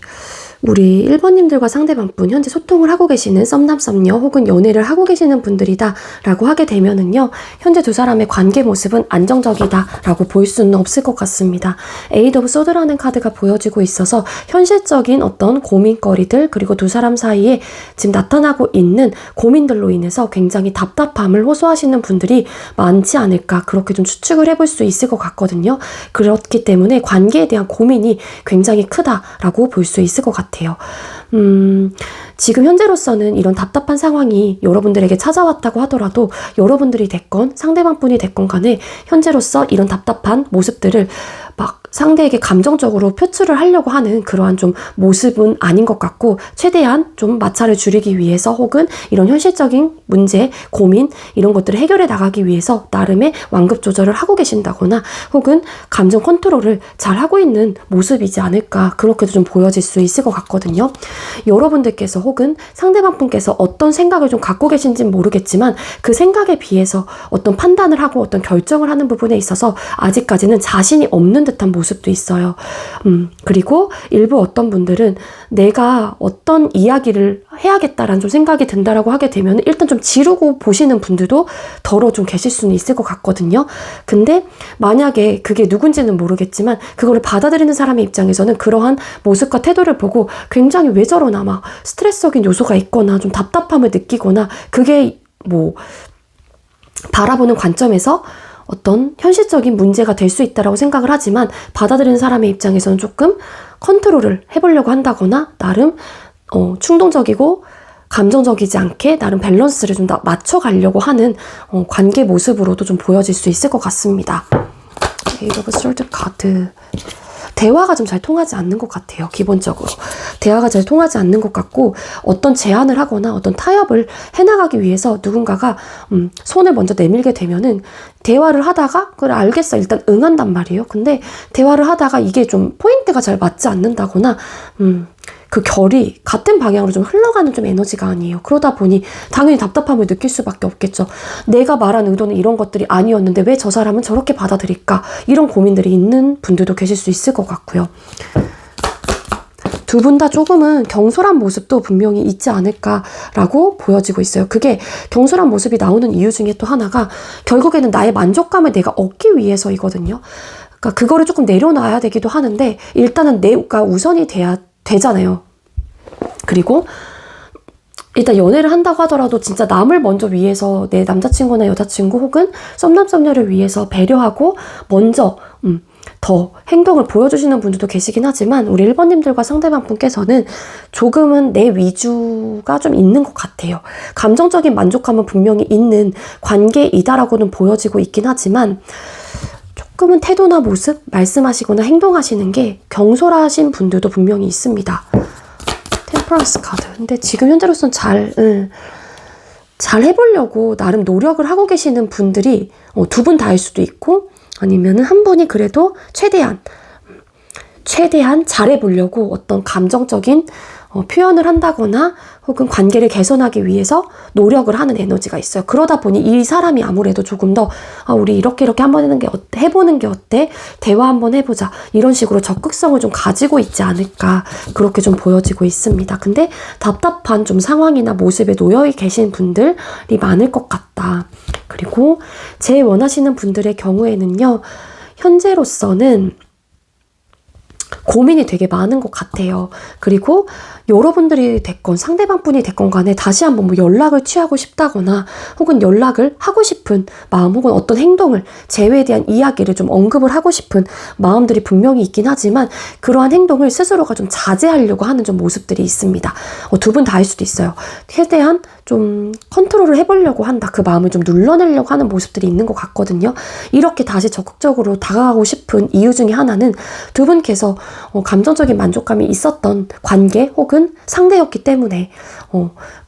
우리 1번님들과 상대방분 현재 소통을 하고 계시는 썸남 썸녀 혹은 연애를 하고 계시는 분들이다 라고 하게 되면은요, 현재 두 사람의 관계 모습은 안정적이다 라고 볼 수는 없을 것 같습니다. 에이드 오브 소드라는 카드가 보여지고 있어서 현실적인 어떤 고민거리들, 그리고 두 사람 사이에 지금 나타나고 있는 고민들로 인해서 굉장히 답답함을 호소하시는 분들이 많지 않을까, 그렇게 좀 추측을 해볼 수 있을 것 같거든요. 그렇기 때문에 관계에 대한 고민이 굉장히 크다라고 볼 수 있을 것 같아요. 지금 현재로서는 이런 답답한 상황이 여러분들에게 찾아왔다고 하더라도 여러분들이 됐건 상대방분이 됐건 간에 현재로서 이런 답답한 모습들을 막 상대에게 감정적으로 표출을 하려고 하는 그러한 좀 모습은 아닌 것 같고, 최대한 좀 마찰을 줄이기 위해서 혹은 이런 현실적인 문제, 고민 이런 것들을 해결해 나가기 위해서 나름의 완급 조절을 하고 계신다거나 혹은 감정 컨트롤을 잘 하고 있는 모습이지 않을까, 그렇게도 좀 보여질 수 있을 것 같거든요. 여러분들께서 혹은 상대방 분께서 어떤 생각을 좀 갖고 계신지는 모르겠지만 그 생각에 비해서 어떤 판단을 하고 어떤 결정을 하는 부분에 있어서 아직까지는 자신이 없는 듯한 모습도 있어요. 그리고 일부 어떤 분들은 내가 어떤 이야기를 해야겠다라는 좀 생각이 든다라고 하게 되면 일단 좀 지르고 보시는 분들도 더러 좀 계실 수는 있을 것 같거든요. 근데 만약에 그게 누군지는 모르겠지만 그거를 받아들이는 사람의 입장에서는 그러한 모습과 태도를 보고 굉장히 왜 저러나 막 스트레스적인 요소가 있거나 좀 답답함을 느끼거나, 그게 뭐 바라보는 관점에서 어떤 현실적인 문제가 될 수 있다라고 생각을 하지만 받아들이는 사람의 입장에서는 조금 컨트롤을 해보려고 한다거나 나름 충동적이고 감정적이지 않게 나름 밸런스를 좀 더 맞춰가려고 하는 관계 모습으로도 좀 보여질 수 있을 것 같습니다. 이러고 솔드 카드. 대화가 좀 잘 통하지 않는 것 같아요. 기본적으로 대화가 잘 통하지 않는 것 같고, 어떤 제안을 하거나 어떤 타협을 해나가기 위해서 누군가가 손을 먼저 내밀게 되면은 대화를 하다가 그래 알겠어 일단 응한단 말이에요. 근데 대화를 하다가 이게 좀 포인트가 잘 맞지 않는다거나 그 결이 같은 방향으로 좀 흘러가는 좀 에너지가 아니에요. 그러다 보니 당연히 답답함을 느낄 수밖에 없겠죠. 내가 말한 의도는 이런 것들이 아니었는데 왜 저 사람은 저렇게 받아들일까? 이런 고민들이 있는 분들도 계실 수 있을 것 같고요. 두 분 다 조금은 경솔한 모습도 분명히 있지 않을까라고 보여지고 있어요. 그게 경솔한 모습이 나오는 이유 중에 또 하나가 결국에는 나의 만족감을 내가 얻기 위해서이거든요. 그러니까 그거를 조금 내려놔야 되기도 하는데 일단은 내가 우선이 돼야 되잖아요. 그리고 일단 연애를 한다고 하더라도 진짜 남을 먼저 위해서 내 남자친구나 여자친구 혹은 썸남 썸녀를 위해서 배려하고 먼저 더 행동을 보여주시는 분들도 계시긴 하지만 우리 1번님들과 상대방 분께서는 조금은 내 위주가 좀 있는 것 같아요. 감정적인 만족감은 분명히 있는 관계이다라고는 보여지고 있긴 하지만 조금은 태도나 모습, 말씀하시거나 행동하시는 게 경솔하신 분들도 분명히 있습니다. 템퍼런스 카드. 근데 지금 현재로서는 잘 해보려고 나름 노력을 하고 계시는 분들이 두 분 다일 수도 있고 아니면은 한 분이 그래도 최대한 잘해보려고 어떤 감정적인 표현을 한다거나 혹은 관계를 개선하기 위해서 노력을 하는 에너지가 있어요. 그러다 보니 이 사람이 아무래도 조금 더 우리 이렇게 한번 해보는 게 어때? 대화 한번 해보자. 이런 식으로 적극성을 좀 가지고 있지 않을까, 그렇게 좀 보여지고 있습니다. 근데 답답한 좀 상황이나 모습에 놓여 계신 분들이 많을 것 같다. 그리고 제일 원하시는 분들의 경우에는요, 현재로서는 고민이 되게 많은 것 같아요. 그리고 여러분들이 됐건 상대방 분이 됐건 간에 다시 한번 뭐 연락을 취하고 싶다거나 혹은 연락을 하고 싶은 마음 혹은 어떤 행동을, 재회에 대한 이야기를 좀 언급을 하고 싶은 마음들이 분명히 있긴 하지만 그러한 행동을 스스로가 좀 자제하려고 하는 좀 모습들이 있습니다. 두 분 다일 수도 있어요. 최대한 좀 컨트롤을 해보려고 한다. 그 마음을 좀 눌러내려고 하는 모습들이 있는 것 같거든요. 이렇게 다시 적극적으로 다가가고 싶은 이유 중에 하나는 두 분께서 감정적인 만족감이 있었던 관계 혹은 상대였기 때문에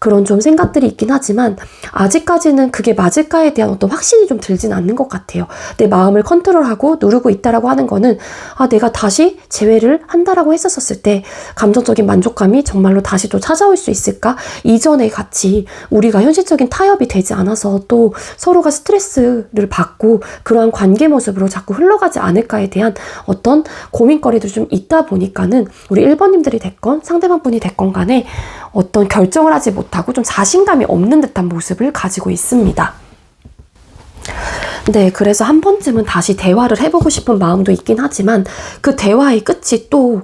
그런 좀 생각들이 있긴 하지만 아직까지는 그게 맞을까에 대한 어떤 확신이 좀 들진 않는 것 같아요. 내 마음을 컨트롤하고 누르고 있다라고 하는 거는 내가 다시 재회를 한다라고 했었을 때 감정적인 만족감이 정말로 다시 또 찾아올 수 있을까? 이전에 같이 우리가 현실적인 타협이 되지 않아서 또 서로가 스트레스를 받고 그러한 관계 모습으로 자꾸 흘러가지 않을까에 대한 어떤 고민거리도 좀 있다 보니까는 우리 1번님들이 됐건 상대방 분이 됐건 간에 어떤 결정을 하지 못하고 좀 자신감이 없는 듯한 모습을 가지고 있습니다. 네, 그래서 한 번쯤은 다시 대화를 해보고 싶은 마음도 있긴 하지만 그 대화의 끝이 또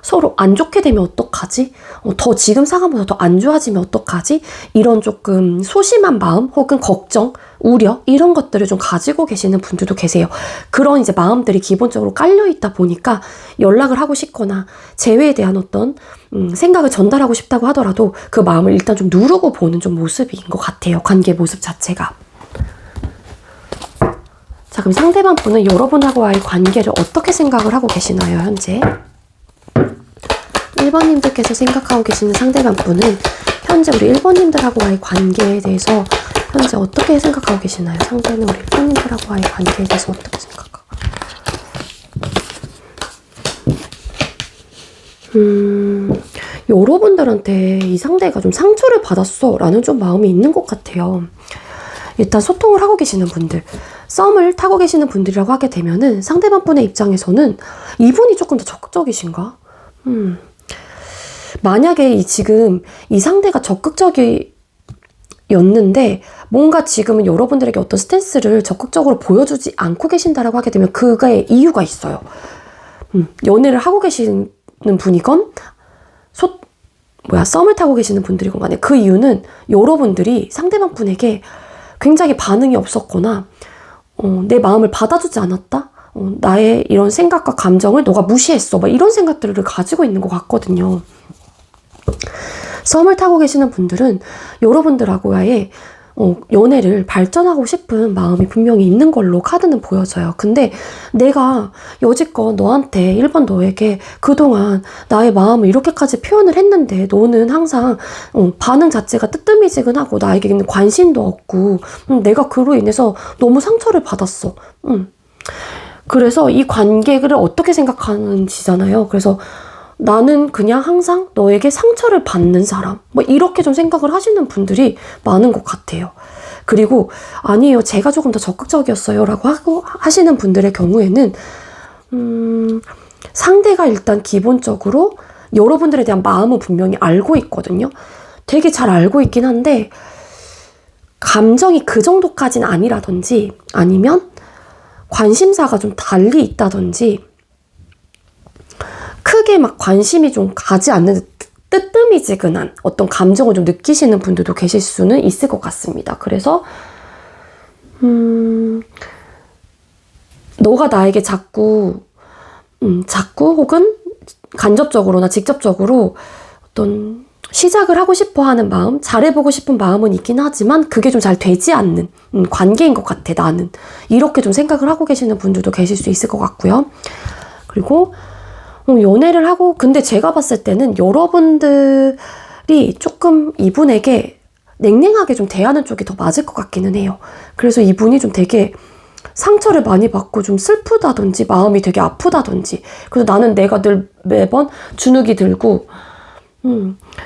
서로 안 좋게 되면 어떡하지? 더 지금 상황보다 더 안 좋아지면 어떡하지? 이런 조금 소심한 마음 혹은 걱정, 우려 이런 것들을 좀 가지고 계시는 분들도 계세요. 그런 이제 마음들이 기본적으로 깔려 있다 보니까 연락을 하고 싶거나 재회에 대한 어떤 생각을 전달하고 싶다고 하더라도 그 마음을 일단 좀 누르고 보는 좀 모습인 것 같아요. 관계 모습 자체가. 자, 그럼 상대방 분은 여러분하고의 관계를 어떻게 생각을 하고 계시나요, 현재? 1번님들께서 생각하고 계시는 상대방 분은 현재 우리 1번님들하고의 관계에 대해서 현재 어떻게 생각하고 계시나요? 상대는 우리 1번님들하고의 관계에 대해서 어떻게 생각하고? 여러분들한테 이 상대가 좀 상처를 받았어 라는 좀 마음이 있는 것 같아요. 일단 소통을 하고 계시는 분들, 썸을 타고 계시는 분들이라고 하게 되면은 상대방 분의 입장에서는 이분이 조금 더 적극적이신가? 만약에 지금 이 상대가 적극적이었는데 뭔가 지금은 여러분들에게 어떤 스탠스를 적극적으로 보여주지 않고 계신다라고 하게 되면 그거에 이유가 있어요. 연애를 하고 계시는 분이건 썸을 타고 계시는 분들이건 간에 그 이유는 여러분들이 상대방 분에게 굉장히 반응이 없었거나 내 마음을 받아주지 않았다? 나의 이런 생각과 감정을 너가 무시했어. 막 이런 생각들을 가지고 있는 것 같거든요. 썸을 타고 계시는 분들은 여러분들하고의 연애를 발전하고 싶은 마음이 분명히 있는 걸로 카드는 보여져요. 근데 내가 여지껏 너한테 1번 너에게 그동안 나의 마음을 이렇게까지 표현을 했는데 너는 항상 반응 자체가 뜨뜨미지근하고 나에게는 관심도 없고 내가 그로 인해서 너무 상처를 받았어. 그래서 이 관계를 어떻게 생각하는지잖아요. 그래서 나는 그냥 항상 너에게 상처를 받는 사람. 뭐 이렇게 좀 생각을 하시는 분들이 많은 것 같아요. 그리고 아니에요. 제가 조금 더 적극적이었어요. 라고 하시는 분들의 경우에는 상대가 일단 기본적으로 여러분들에 대한 마음은 분명히 알고 있거든요. 되게 잘 알고 있긴 한데 감정이 그 정도까지는 아니라든지 아니면 관심사가 좀 달리 있다든지 크게 막 관심이 좀 가지 않는 뜨뜨미지근한 어떤 감정을 좀 느끼시는 분들도 계실 수는 있을 것 같습니다. 그래서 너가 나에게 자꾸 혹은 간접적으로나 직접적으로 어떤 시작을 하고 싶어 하는 마음, 잘해보고 싶은 마음은 있긴 하지만 그게 좀 잘 되지 않는 관계인 것 같아, 나는. 이렇게 좀 생각을 하고 계시는 분들도 계실 수 있을 것 같고요. 그리고 연애를 하고, 근데 제가 봤을 때는 여러분들이 조금 이분에게 냉랭하게 좀 대하는 쪽이 더 맞을 것 같기는 해요. 그래서 이분이 좀 되게 상처를 많이 받고 좀 슬프다든지 마음이 되게 아프다든지, 그래서 나는 내가 늘 매번 주눅이 들고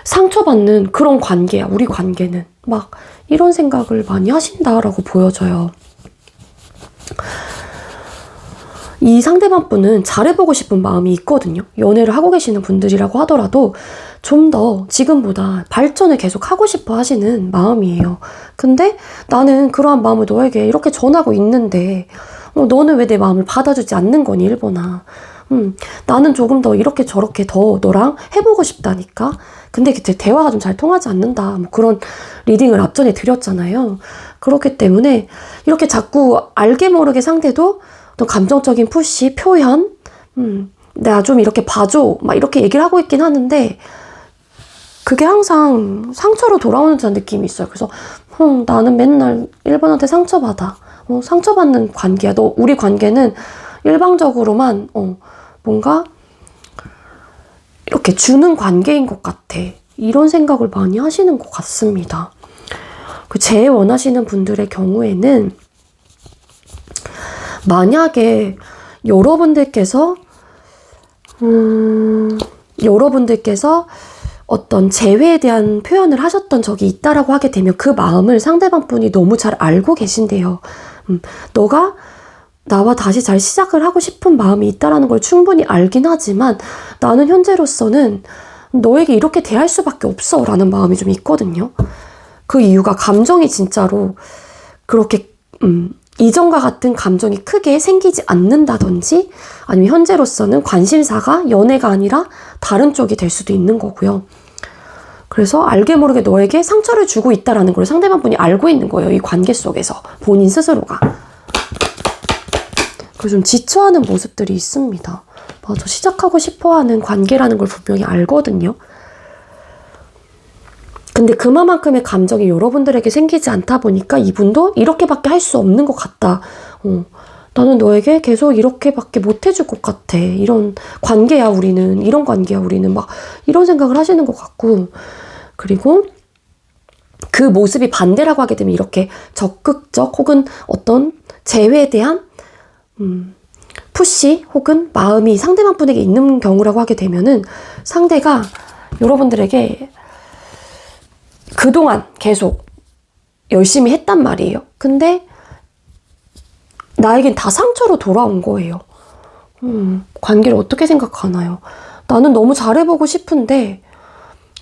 상처받는 그런 관계야, 우리 관계는. 막 이런 생각을 많이 하신다라고 보여져요. 이 상대방 분은 잘해보고 싶은 마음이 있거든요. 연애를 하고 계시는 분들이라고 하더라도 좀 더 지금보다 발전을 계속 하고 싶어 하시는 마음이에요. 근데 나는 그러한 마음을 너에게 이렇게 전하고 있는데 너는 왜 내 마음을 받아주지 않는 거니, 1번아. 나는 조금 더 이렇게 저렇게 더 너랑 해보고 싶다니까. 근데 대화가 좀 잘 통하지 않는다. 뭐 그런 리딩을 앞전에 드렸잖아요. 그렇기 때문에 이렇게 자꾸 알게 모르게 상대도 어떤 감정적인 푸시, 표현, 나 좀 이렇게 봐줘, 막 이렇게 얘기를 하고 있긴 하는데 그게 항상 상처로 돌아오는 느낌이 있어요. 그래서 나는 맨날 1번한테 상처받아. 상처받는 관계야. 우리 관계는 일방적으로만 뭔가 이렇게 주는 관계인 것 같아. 이런 생각을 많이 하시는 것 같습니다. 제일 원하시는 분들의 경우에는 만약에 여러분들께서 어떤 재회에 대한 표현을 하셨던 적이 있다라고 하게 되면 그 마음을 상대방 분이 너무 잘 알고 계신대요. 너가 나와 다시 잘 시작을 하고 싶은 마음이 있다라는 걸 충분히 알긴 하지만 나는 현재로서는 너에게 이렇게 대할 수밖에 없어 라는 마음이 좀 있거든요. 그 이유가 감정이 진짜로 그렇게 이전과 같은 감정이 크게 생기지 않는다든지 아니면 현재로서는 관심사가 연애가 아니라 다른 쪽이 될 수도 있는 거고요. 그래서 알게 모르게 너에게 상처를 주고 있다라는 걸 상대방 분이 알고 있는 거예요. 이 관계 속에서. 본인 스스로가. 그래서 좀 지쳐하는 모습들이 있습니다. 맞아. 시작하고 싶어하는 관계라는 걸 분명히 알거든요. 근데 그만큼의 감정이 여러분들에게 생기지 않다 보니까 이분도 이렇게밖에 할 수 없는 것 같다. 나는 너에게 계속 이렇게밖에 못 해줄 것 같아. 이런 관계야 우리는. 이런 관계야 우리는. 막 이런 생각을 하시는 것 같고, 그리고 그 모습이 반대라고 하게 되면 이렇게 적극적 혹은 어떤 재회에 대한 푸시 혹은 마음이 상대방 분에게 있는 경우라고 하게 되면은 상대가 여러분들에게 그동안 계속 열심히 했단 말이에요. 근데 나에겐 다 상처로 돌아온 거예요. 관계를 어떻게 생각하나요? 나는 너무 잘해보고 싶은데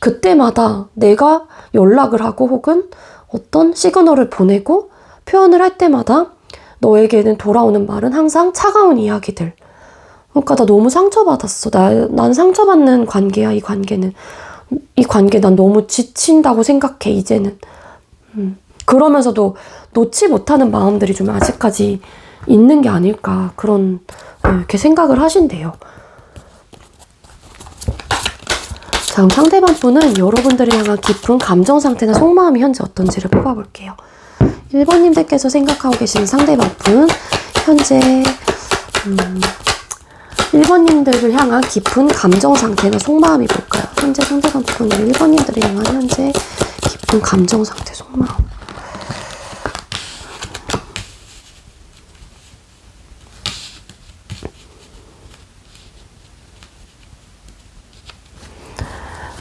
그때마다 내가 연락을 하고 혹은 어떤 시그널을 보내고 표현을 할 때마다 너에게는 돌아오는 말은 항상 차가운 이야기들. 그러니까 나 너무 상처받았어. 난 상처받는 관계야. 이 관계는. 이 관계 난 너무 지친다고 생각해 이제는. 그러면서도 놓지 못하는 마음들이 좀 아직까지 있는 게 아닐까, 그런 이렇게 생각을 하신대요. 자, 그럼 상대방 분은 여러분들을 향한 깊은 감정 상태나 속마음이 현재 어떤지를 뽑아볼게요. 1번님들께서 생각하고 계시는 상대방 분 현재 1번님들을 향한 깊은 감정 상태나 속마음이 뭘까요? 현재 상대방 분 1번님들을 향한 현재 깊은 감정 상태, 속마음.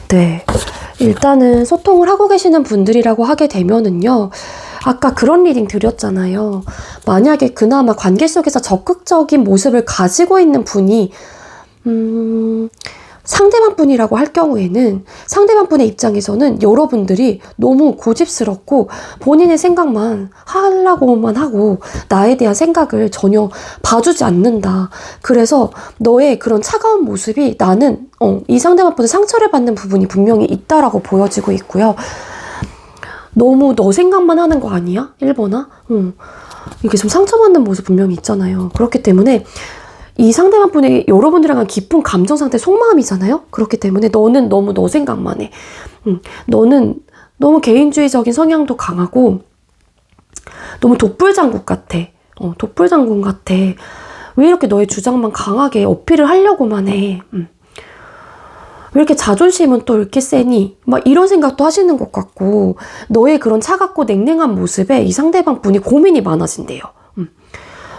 네, 일단은 소통을 하고 계시는 분들이라고 하게 되면은요, 아까 그런 리딩 드렸잖아요. 만약에 그나마 관계 속에서 적극적인 모습을 가지고 있는 분이 상대방 분이라고 할 경우에는 상대방 분의 입장에서는 여러분들이 너무 고집스럽고 본인의 생각만 하려고만 하고 나에 대한 생각을 전혀 봐주지 않는다. 그래서 너의 그런 차가운 모습이 나는 이 상대방 분의 상처를 받는 부분이 분명히 있다라고 보여지고 있고요. 너무 너 생각만 하는 거 아니야? 1번아? 이게 좀 상처받는 모습 분명히 있잖아요. 그렇기 때문에 이 상대방 분에게 여러분들이랑 깊은 감정 상태, 속마음이잖아요. 그렇기 때문에 너는 너무 너 생각만 해. 너는 너무 개인주의적인 성향도 강하고 너무 독불장군 같아. 독불장군 같아. 왜 이렇게 너의 주장만 강하게 어필을 하려고만 해. 왜 이렇게 자존심은 또 이렇게 세니? 막 이런 생각도 하시는 것 같고, 너의 그런 차갑고 냉랭한 모습에 이 상대방 분이 고민이 많아진대요.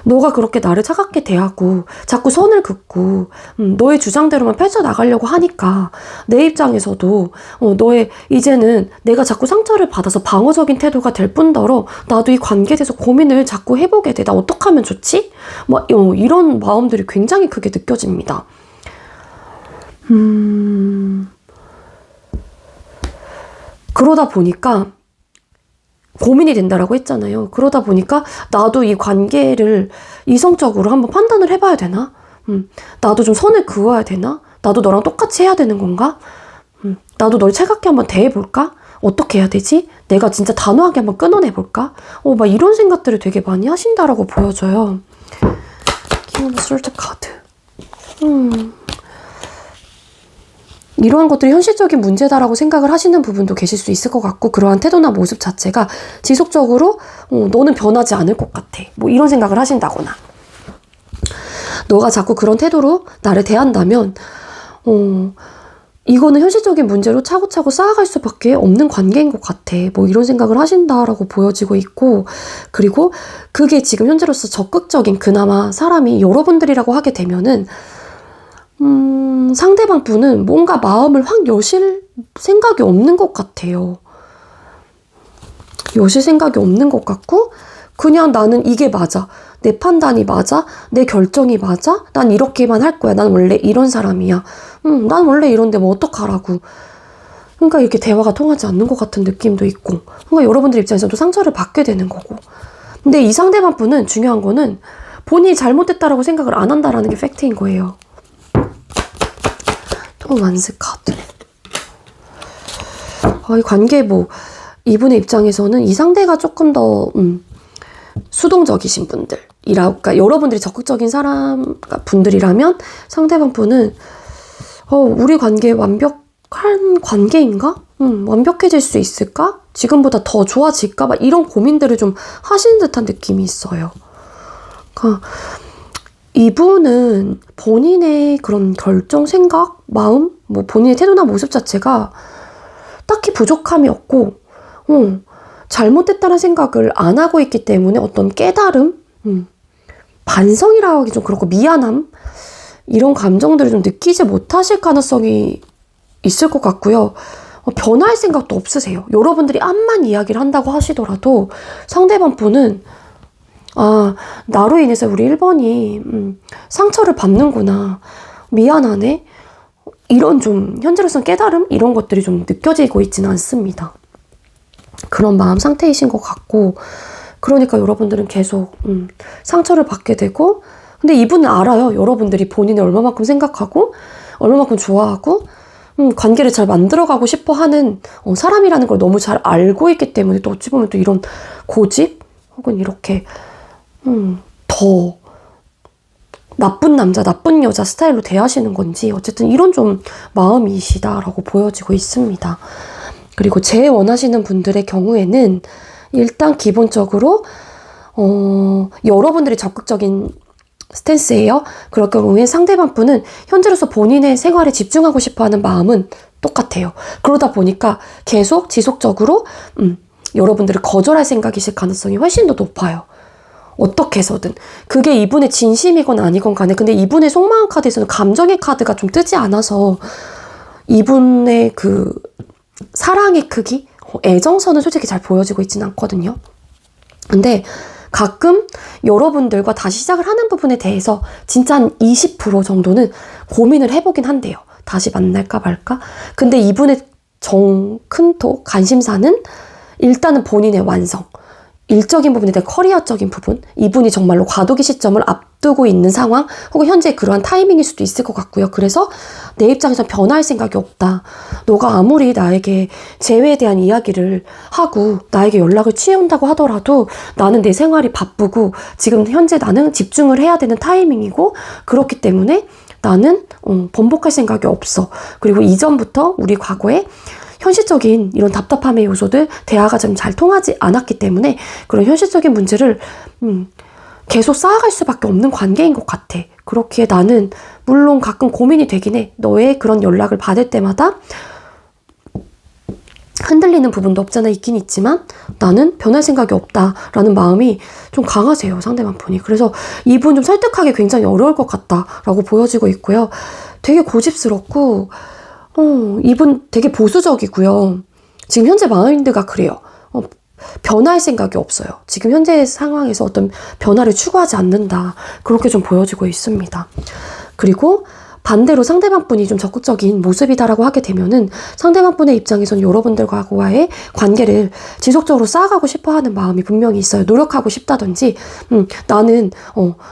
너가 그렇게 나를 차갑게 대하고 자꾸 선을 긋고 너의 주장대로만 펼쳐나가려고 하니까 내 입장에서도 너의 이제는 내가 자꾸 상처를 받아서 방어적인 태도가 될 뿐더러 나도 이 관계에 대해서 고민을 자꾸 해보게 돼. 나 어떻게 하면 좋지? 막 이런 마음들이 굉장히 크게 느껴집니다. 그러다 보니까 고민이 된다라고 했잖아요. 그러다 보니까 나도 이 관계를 이성적으로 한번 판단을 해봐야 되나? 나도 좀 선을 그어야 되나? 나도 너랑 똑같이 해야 되는 건가? 나도 널 차갑게 한번 대해볼까? 어떻게 해야 되지? 내가 진짜 단호하게 한번 끊어내볼까? 막 이런 생각들을 되게 많이 하신다라고 보여져요. 킹 오브 솔트 카드. 이러한 것들이 현실적인 문제다라고 생각을 하시는 부분도 계실 수 있을 것 같고, 그러한 태도나 모습 자체가 지속적으로 너는 변하지 않을 것 같아. 뭐 이런 생각을 하신다거나, 너가 자꾸 그런 태도로 나를 대한다면 이거는 현실적인 문제로 차고차고 쌓아갈 수밖에 없는 관계인 것 같아. 뭐 이런 생각을 하신다라고 보여지고 있고, 그리고 그게 지금 현재로서 적극적인 그나마 사람이 여러분들이라고 하게 되면은 상대방 분은 뭔가 마음을 확 여실 생각이 없는 것 같아요. 여실 생각이 없는 것 같고, 그냥 나는 이게 맞아. 내 판단이 맞아. 내 결정이 맞아. 난 이렇게만 할 거야. 난 원래 이런 사람이야. 난 원래 이런데 뭐 어떡하라고. 그러니까 이렇게 대화가 통하지 않는 것 같은 느낌도 있고, 그러니까 여러분들 입장에서도 상처를 받게 되는 거고. 근데 이 상대방 분은 중요한 거는 본인이 잘못했다라고 생각을 안 한다라는 게 팩트인 거예요. 또 완스 카드. 이 관계 뭐 이분의 입장에서는 이 상대가 조금 더 수동적이신 분들이랄까, 여러분들이 적극적인 분들이라면 상대방 분은 우리 관계 완벽한 관계인가? 완벽해질 수 있을까? 지금보다 더 좋아질까? 막 이런 고민들을 좀 하시는 듯한 느낌이 있어요. 그러니까 이분은 본인의 그런 결정, 생각, 마음, 뭐 본인의 태도나 모습 자체가 딱히 부족함이 없고, 잘못됐다는 생각을 안 하고 있기 때문에 어떤 깨달음, 반성이라고 하기 좀 그렇고 미안함, 이런 감정들을 좀 느끼지 못하실 가능성이 있을 것 같고요. 변할 생각도 없으세요. 여러분들이 암만 이야기를 한다고 하시더라도 상대방 분은 나로 인해서 우리 1번이 상처를 받는구나, 미안하네, 이런 좀 현재로서는 깨달음, 이런 것들이 좀 느껴지고 있지는 않습니다. 그런 마음 상태이신 것 같고, 그러니까 여러분들은 계속 상처를 받게 되고, 근데 이분은 알아요. 여러분들이 본인을 얼마만큼 생각하고 얼마만큼 좋아하고 관계를 잘 만들어가고 싶어 하는 사람이라는 걸 너무 잘 알고 있기 때문에, 또 어찌 보면 또 이런 고집 혹은 이렇게 더 나쁜 남자, 나쁜 여자 스타일로 대하시는 건지, 어쨌든 이런 좀 마음이시다라고 보여지고 있습니다. 그리고 제일 원하시는 분들의 경우에는 일단 기본적으로 여러분들이 적극적인 스탠스예요. 그럴 경우에 상대방 분은 현재로서 본인의 생활에 집중하고 싶어하는 마음은 똑같아요. 그러다 보니까 계속 지속적으로 여러분들을 거절할 생각이실 가능성이 훨씬 더 높아요. 어떻게 해서든. 그게 이분의 진심이건 아니건 간에. 근데 이분의 속마음 카드에서는 감정의 카드가 좀 뜨지 않아서 이분의 그 사랑의 크기, 애정선은 솔직히 잘 보여지고 있지는 않거든요. 근데 가끔 여러분들과 다시 시작을 하는 부분에 대해서 진짜 한 20% 정도는 고민을 해보긴 한대요. 다시 만날까 말까? 근데 이분의 큰토 관심사는 일단은 본인의 완성, 일적인 부분에 대한 커리어적인 부분, 이분이 정말로 과도기 시점을 앞두고 있는 상황, 혹은 현재 그러한 타이밍일 수도 있을 것 같고요. 그래서 내 입장에서 변할 생각이 없다. 너가 아무리 나에게 재회에 대한 이야기를 하고 나에게 연락을 취해온다고 하더라도 나는 내 생활이 바쁘고 지금 현재 나는 집중을 해야 되는 타이밍이고, 그렇기 때문에 나는 번복할 생각이 없어. 그리고 이전부터 우리 과거에 현실적인 이런 답답함의 요소들, 대화가 좀 잘 통하지 않았기 때문에 그런 현실적인 문제를 계속 쌓아갈 수밖에 없는 관계인 것 같아. 그렇기에 나는 물론 가끔 고민이 되긴 해. 너의 그런 연락을 받을 때마다 흔들리는 부분도 없잖아 있긴 있지만 나는 변할 생각이 없다라는 마음이 좀 강하세요, 상대방 분이. 그래서 이분 좀 설득하기 굉장히 어려울 것 같다라고 보여지고 있고요. 되게 고집스럽고 이분 되게 보수적이고요. 지금 현재 마인드가 그래요. 변할 생각이 없어요. 지금 현재 상황에서 어떤 변화를 추구하지 않는다. 그렇게 좀 보여지고 있습니다. 그리고 반대로 상대방 분이 좀 적극적인 모습이다라고 하게 되면은 상대방 분의 입장에서는 여러분들과의 관계를 지속적으로 쌓아가고 싶어 하는 마음이 분명히 있어요. 노력하고 싶다든지, 나는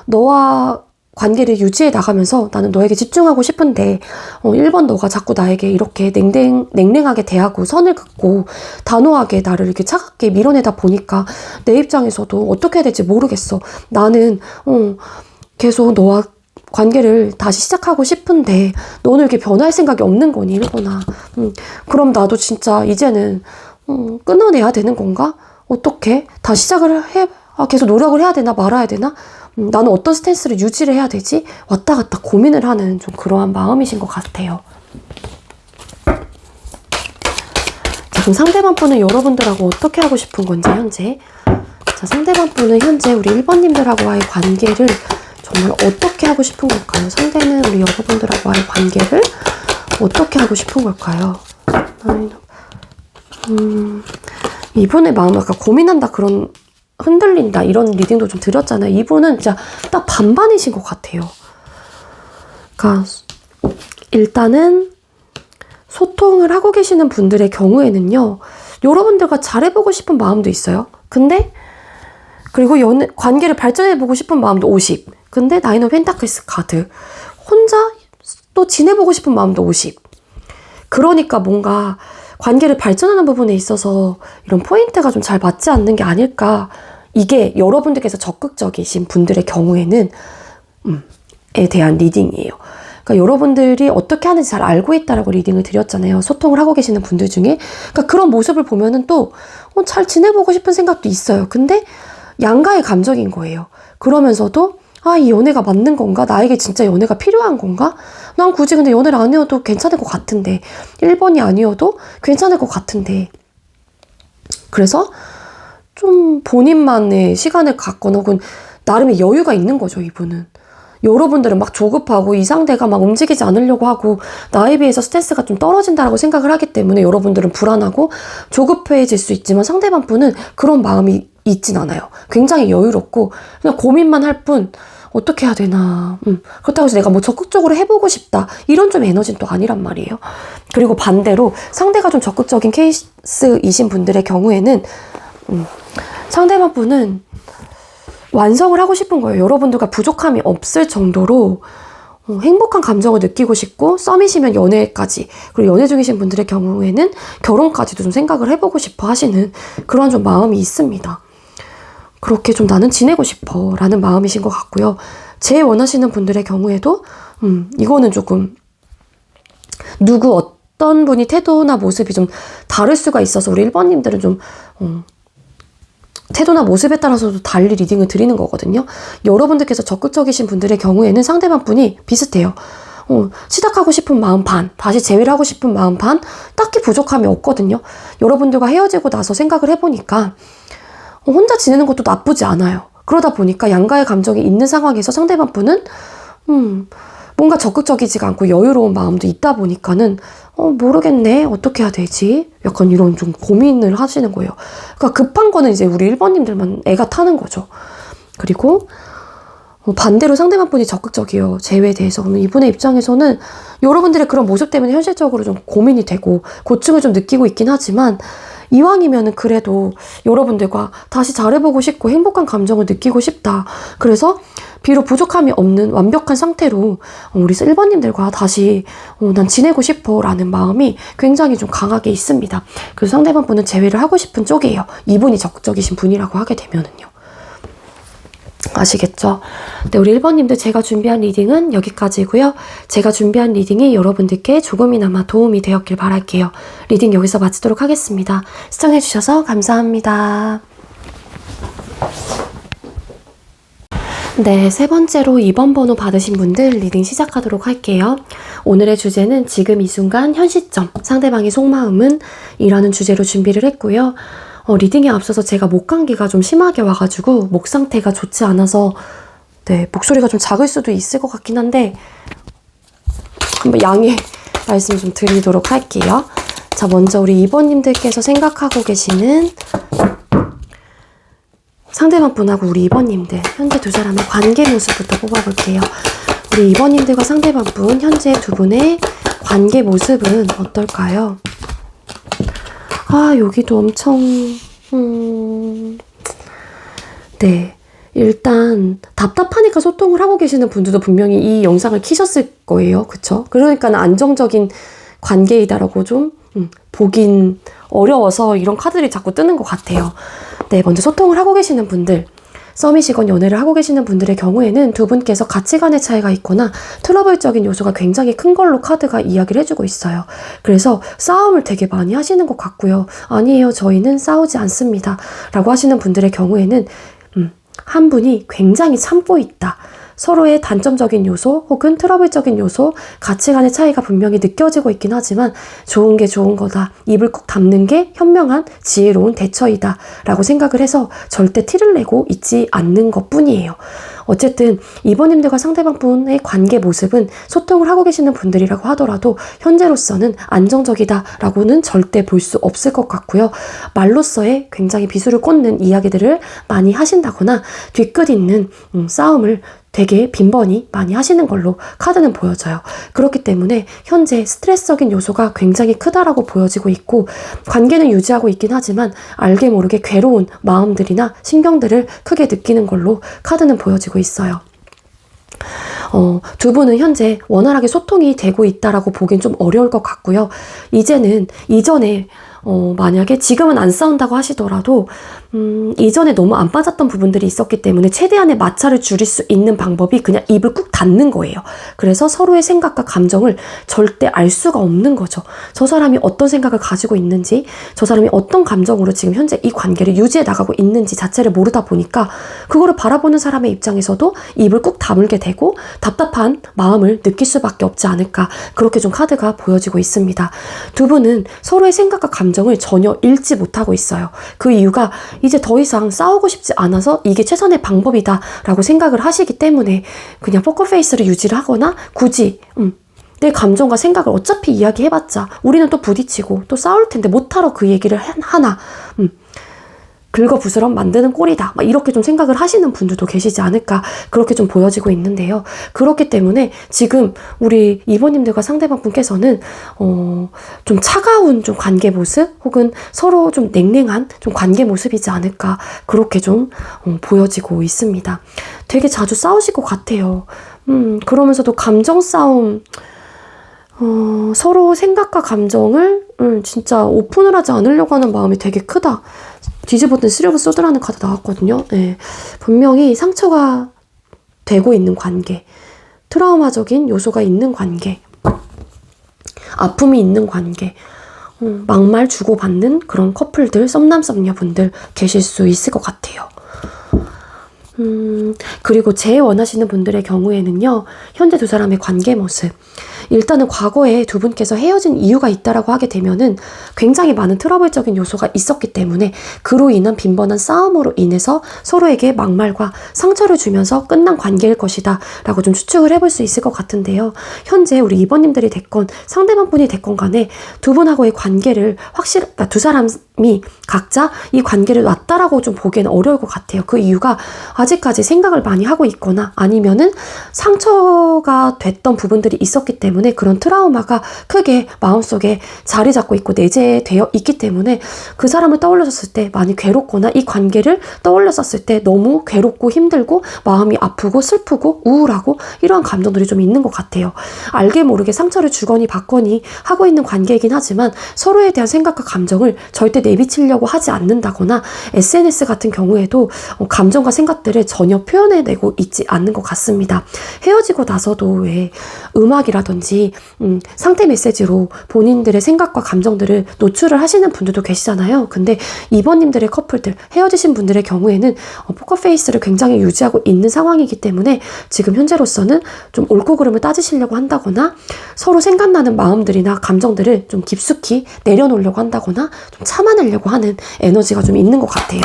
너와 관계를 유지해 나가면서 나는 너에게 집중하고 싶은데 1번 너가 자꾸 나에게 이렇게 냉랭하게 대하고 선을 긋고 단호하게 나를 이렇게 차갑게 밀어내다 보니까 내 입장에서도 어떻게 해야 될지 모르겠어. 나는 계속 너와 관계를 다시 시작하고 싶은데 너는 이렇게 변할 생각이 없는 거니, 1번아. 그럼 나도 진짜 이제는 끊어내야 되는 건가? 어떻게? 다시 시작을 계속 노력을 해야 되나 말아야 되나? 나는 어떤 스탠스를 유지를 해야 되지? 왔다 갔다 고민을 하는 좀 그러한 마음이신 것 같아요. 자, 그럼 상대방 분은 여러분들하고 어떻게 하고 싶은 건지, 현재. 자, 상대방 분은 현재 우리 1번님들하고의 관계를 정말 어떻게 하고 싶은 걸까요? 상대는 우리 여러분들하고의 관계를 어떻게 하고 싶은 걸까요? 이분의 마음, 아까 고민한다, 그런 흔들린다, 이런 리딩도 좀 드렸잖아요. 이분은 진짜 딱 반반이신 것 같아요. 그러니까 일단은 소통을 하고 계시는 분들의 경우에는요, 여러분들과 잘해보고 싶은 마음도 있어요. 근데 그리고 관계를 발전해보고 싶은 마음도 50. 근데 나인 오브 펜타클스 카드, 혼자 또 지내보고 싶은 마음도 50. 그러니까 뭔가 관계를 발전하는 부분에 있어서 이런 포인트가 좀 잘 맞지 않는 게 아닐까. 이게 여러분들께서 적극적이신 분들의 경우에는 에 대한 리딩이에요. 그러니까 여러분들이 어떻게 하는지 잘 알고 있다라고 리딩을 드렸잖아요. 소통을 하고 계시는 분들 중에. 그러니까 그런 모습을 보면은 또 잘 지내보고 싶은 생각도 있어요. 근데 양가의 감정인 거예요. 그러면서도 이 연애가 맞는 건가? 나에게 진짜 연애가 필요한 건가? 난 굳이 근데 연애를 안 해도 괜찮을 것 같은데 1번이 아니어도 괜찮을 것 같은데 그래서 좀 본인만의 시간을 갖거나 혹은 나름의 여유가 있는 거죠, 이분은. 여러분들은 막 조급하고 이 상대가 막 움직이지 않으려고 하고 나에 비해서 스트레스가 좀 떨어진다라고 생각을 하기 때문에 여러분들은 불안하고 조급해질 수 있지만 상대방 분은 그런 마음이 있진 않아요. 굉장히 여유롭고 그냥 고민만 할 뿐 어떻게 해야 되나. 그렇다고 해서 내가 뭐 적극적으로 해보고 싶다. 이런 좀 에너지는 또 아니란 말이에요. 그리고 반대로 상대가 좀 적극적인 케이스이신 분들의 경우에는 상대방 분은 완성을 하고 싶은 거예요. 여러분들과 부족함이 없을 정도로 행복한 감정을 느끼고 싶고 썸이시면 연애까지 그리고 연애 중이신 분들의 경우에는 결혼까지도 좀 생각을 해보고 싶어 하시는 그런 좀 마음이 있습니다. 그렇게 좀 나는 지내고 싶어 라는 마음이신 것 같고요. 제 원하시는 분들의 경우에도 이거는 조금 누구 어떤 분이 태도나 모습이 좀 다를 수가 있어서 우리 1번님들은 좀 태도나 모습에 따라서도 달리 리딩을 드리는 거거든요. 여러분들께서 적극적이신 분들의 경우에는 상대방 분이 비슷해요. 시작하고 싶은 마음 반, 다시 재회를 하고 싶은 마음 반, 딱히 부족함이 없거든요. 여러분들과 헤어지고 나서 생각을 해보니까 혼자 지내는 것도 나쁘지 않아요. 그러다 보니까 양가의 감정이 있는 상황에서 상대방 분은 뭔가 적극적이지가 않고 여유로운 마음도 있다 보니까는 모르겠네. 어떻게 해야 되지? 약간 이런 좀 고민을 하시는 거예요. 그러니까 급한 거는 이제 우리 1번님들만 애가 타는 거죠. 그리고 반대로 상대방 분이 적극적이에요. 재회에 대해서. 그러면 이분의 입장에서는 여러분들의 그런 모습 때문에 현실적으로 좀 고민이 되고 고충을 좀 느끼고 있긴 하지만 이왕이면은 그래도 여러분들과 다시 잘해보고 싶고 행복한 감정을 느끼고 싶다. 그래서 비록 부족함이 없는 완벽한 상태로 우리 1번님들과 다시 난 지내고 싶어 라는 마음이 굉장히 좀 강하게 있습니다. 그래서 상대방 분은 재회를 하고 싶은 쪽이에요. 이분이 적극적이신 분이라고 하게 되면은요. 아시겠죠? 네, 우리 1번님들 제가 준비한 리딩은 여기까지고요. 제가 준비한 리딩이 여러분들께 조금이나마 도움이 되었길 바랄게요. 리딩 여기서 마치도록 하겠습니다. 시청해주셔서 감사합니다. 네, 세 번째로 2번 번호 받으신 분들 리딩 시작하도록 할게요. 오늘의 주제는 지금 이 순간 현 시점, 상대방의 속마음은 이라는 주제로 준비를 했고요. 리딩에 앞서서 제가 목 감기가 좀 심하게 와가지고 목 상태가 좋지 않아서 네, 목소리가 좀 작을 수도 있을 것 같긴 한데 한번 양해 말씀 좀 드리도록 할게요. 자, 먼저 우리 2번님들께서 생각하고 계시는 상대방 분하고 우리 2번님들 현재 두 사람의 관계 모습부터 뽑아볼게요. 우리 2번님들과 상대방 분 현재 두 분의 관계 모습은 어떨까요? 여기도 엄청 네, 일단 답답하니까 소통을 하고 계시는 분들도 분명히 이 영상을 키셨을 거예요. 그쵸? 그러니까 안정적인 관계이다라고 좀 보긴 어려워서 이런 카드들이 자꾸 뜨는 것 같아요. 네, 먼저 소통을 하고 계시는 분들, 썸이시건 연애를 하고 계시는 분들의 경우에는 두 분께서 가치관의 차이가 있거나 트러블적인 요소가 굉장히 큰 걸로 카드가 이야기를 해주고 있어요. 그래서 싸움을 되게 많이 하시는 것 같고요. 아니에요, 저희는 싸우지 않습니다 라고 하시는 분들의 경우에는 한 분이 굉장히 참고 있다. 서로의 단점적인 요소 혹은 트러블적인 요소, 가치관의 차이가 분명히 느껴지고 있긴 하지만 좋은 게 좋은 거다. 입을 꾹 닫는 게 현명한 지혜로운 대처이다 라고 생각을 해서 절대 티를 내고 있지 않는 것 뿐이에요. 어쨌든 이번님들과 상대방 분의 관계 모습은 소통을 하고 계시는 분들이라고 하더라도 현재로서는 안정적이다 라고는 절대 볼 수 없을 것 같고요. 말로써의 굉장히 비수를 꽂는 이야기들을 많이 하신다거나 뒤끝 있는 싸움을 되게 빈번히 많이 하시는 걸로 카드는 보여져요. 그렇기 때문에 현재 스트레스적인 요소가 굉장히 크다라고 보여지고 있고 관계는 유지하고 있긴 하지만 알게 모르게 괴로운 마음들이나 신경들을 크게 느끼는 걸로 카드는 보여지고 있어요. 두 분은 현재 원활하게 소통이 되고 있다라고 보긴 좀 어려울 것 같고요. 이전에 만약에 지금은 안 싸운다고 하시더라도 이전에 너무 안 빠졌던 부분들이 있었기 때문에 최대한의 마찰을 줄일 수 있는 방법이 그냥 입을 꾹 닫는 거예요. 그래서 서로의 생각과 감정을 절대 알 수가 없는 거죠. 저 사람이 어떤 생각을 가지고 있는지, 저 사람이 어떤 감정으로 지금 현재 이 관계를 유지해 나가고 있는지 자체를 모르다 보니까 그거를 바라보는 사람의 입장에서도 입을 꾹 다물게 되고 답답한 마음을 느낄 수밖에 없지 않을까, 그렇게 좀 카드가 보여지고 있습니다. 두 분은 서로의 생각과 감정을 전혀 읽지 못하고 있어요. 그 이유가 이제 더 이상 싸우고 싶지 않아서 이게 최선의 방법이다 라고 생각을 하시기 때문에 그냥 포커페이스를 유지를 하거나 굳이 내 감정과 생각을 어차피 이야기해봤자 우리는 또 부딪히고 또 싸울 텐데 못하러 그 얘기를 하나 긁어부스럼 만드는 꼴이다, 막 이렇게 좀 생각을 하시는 분들도 계시지 않을까, 그렇게 좀 보여지고 있는데요. 그렇기 때문에 지금 우리 2번님들과 상대방 분께서는 좀 차가운 좀 관계 모습, 혹은 서로 좀 냉랭한 좀 관계 모습이지 않을까, 그렇게 좀 보여지고 있습니다. 되게 자주 싸우실 것 같아요. 그러면서도 감정 싸움, 서로 생각과 감정을 진짜 오픈을 하지 않으려고 하는 마음이 되게 크다. 뒤집었더니 쓰려고 쏘드라는 카드 나왔거든요. 네. 분명히 상처가 되고 있는 관계, 트라우마적인 요소가 있는 관계, 아픔이 있는 관계, 막말 주고받는 그런 커플들, 썸남 썸녀분들 계실 수 있을 것 같아요. 그리고 제일 원하시는 분들의 경우에는요, 현재 두 사람의 관계 모습, 일단은 과거에 두 분께서 헤어진 이유가 있다라고 하게 되면은 굉장히 많은 트러블적인 요소가 있었기 때문에 그로 인한 빈번한 싸움으로 인해서 서로에게 막말과 상처를 주면서 끝난 관계일 것이다 라고 좀 추측을 해볼 수 있을 것 같은데요. 현재 우리 2번님들이 됐건 상대방 분이 됐건 간에 두 분하고의 관계를 그러니까 두 사람이 각자 이 관계를 놨다라고 좀 보기에는 어려울 것 같아요. 그 이유가 아직까지 생각을 많이 하고 있거나 아니면은 상처가 됐던 부분들이 있었기 때문에 그런 트라우마가 크게 마음속에 자리 잡고 있고 내재되어 있기 때문에 그 사람을 떠올렸을 때 많이 괴롭거나 이 관계를 떠올렸을 때 너무 괴롭고 힘들고 마음이 아프고 슬프고 우울하고 이러한 감정들이 좀 있는 것 같아요. 알게 모르게 상처를 주거니 받거니 하고 있는 관계이긴 하지만 서로에 대한 생각과 감정을 절대 내비치려고 하지 않는다거나 SNS 같은 경우에도 감정과 생각들을 전혀 표현해내고 있지 않는 것 같습니다. 헤어지고 나서도 왜 음악이라든지 상태 메시지로 본인들의 생각과 감정들을 노출을 하시는 분들도 계시잖아요. 근데 2번님들의 커플들, 헤어지신 분들의 경우에는 포커페이스를 굉장히 유지하고 있는 상황이기 때문에 지금 현재로서는 좀 옳고 그름을 따지시려고 한다거나 서로 생각나는 마음들이나 감정들을 좀 깊숙이 내려놓으려고 한다거나 좀 참아내려고 하는 에너지가 좀 있는 것 같아요.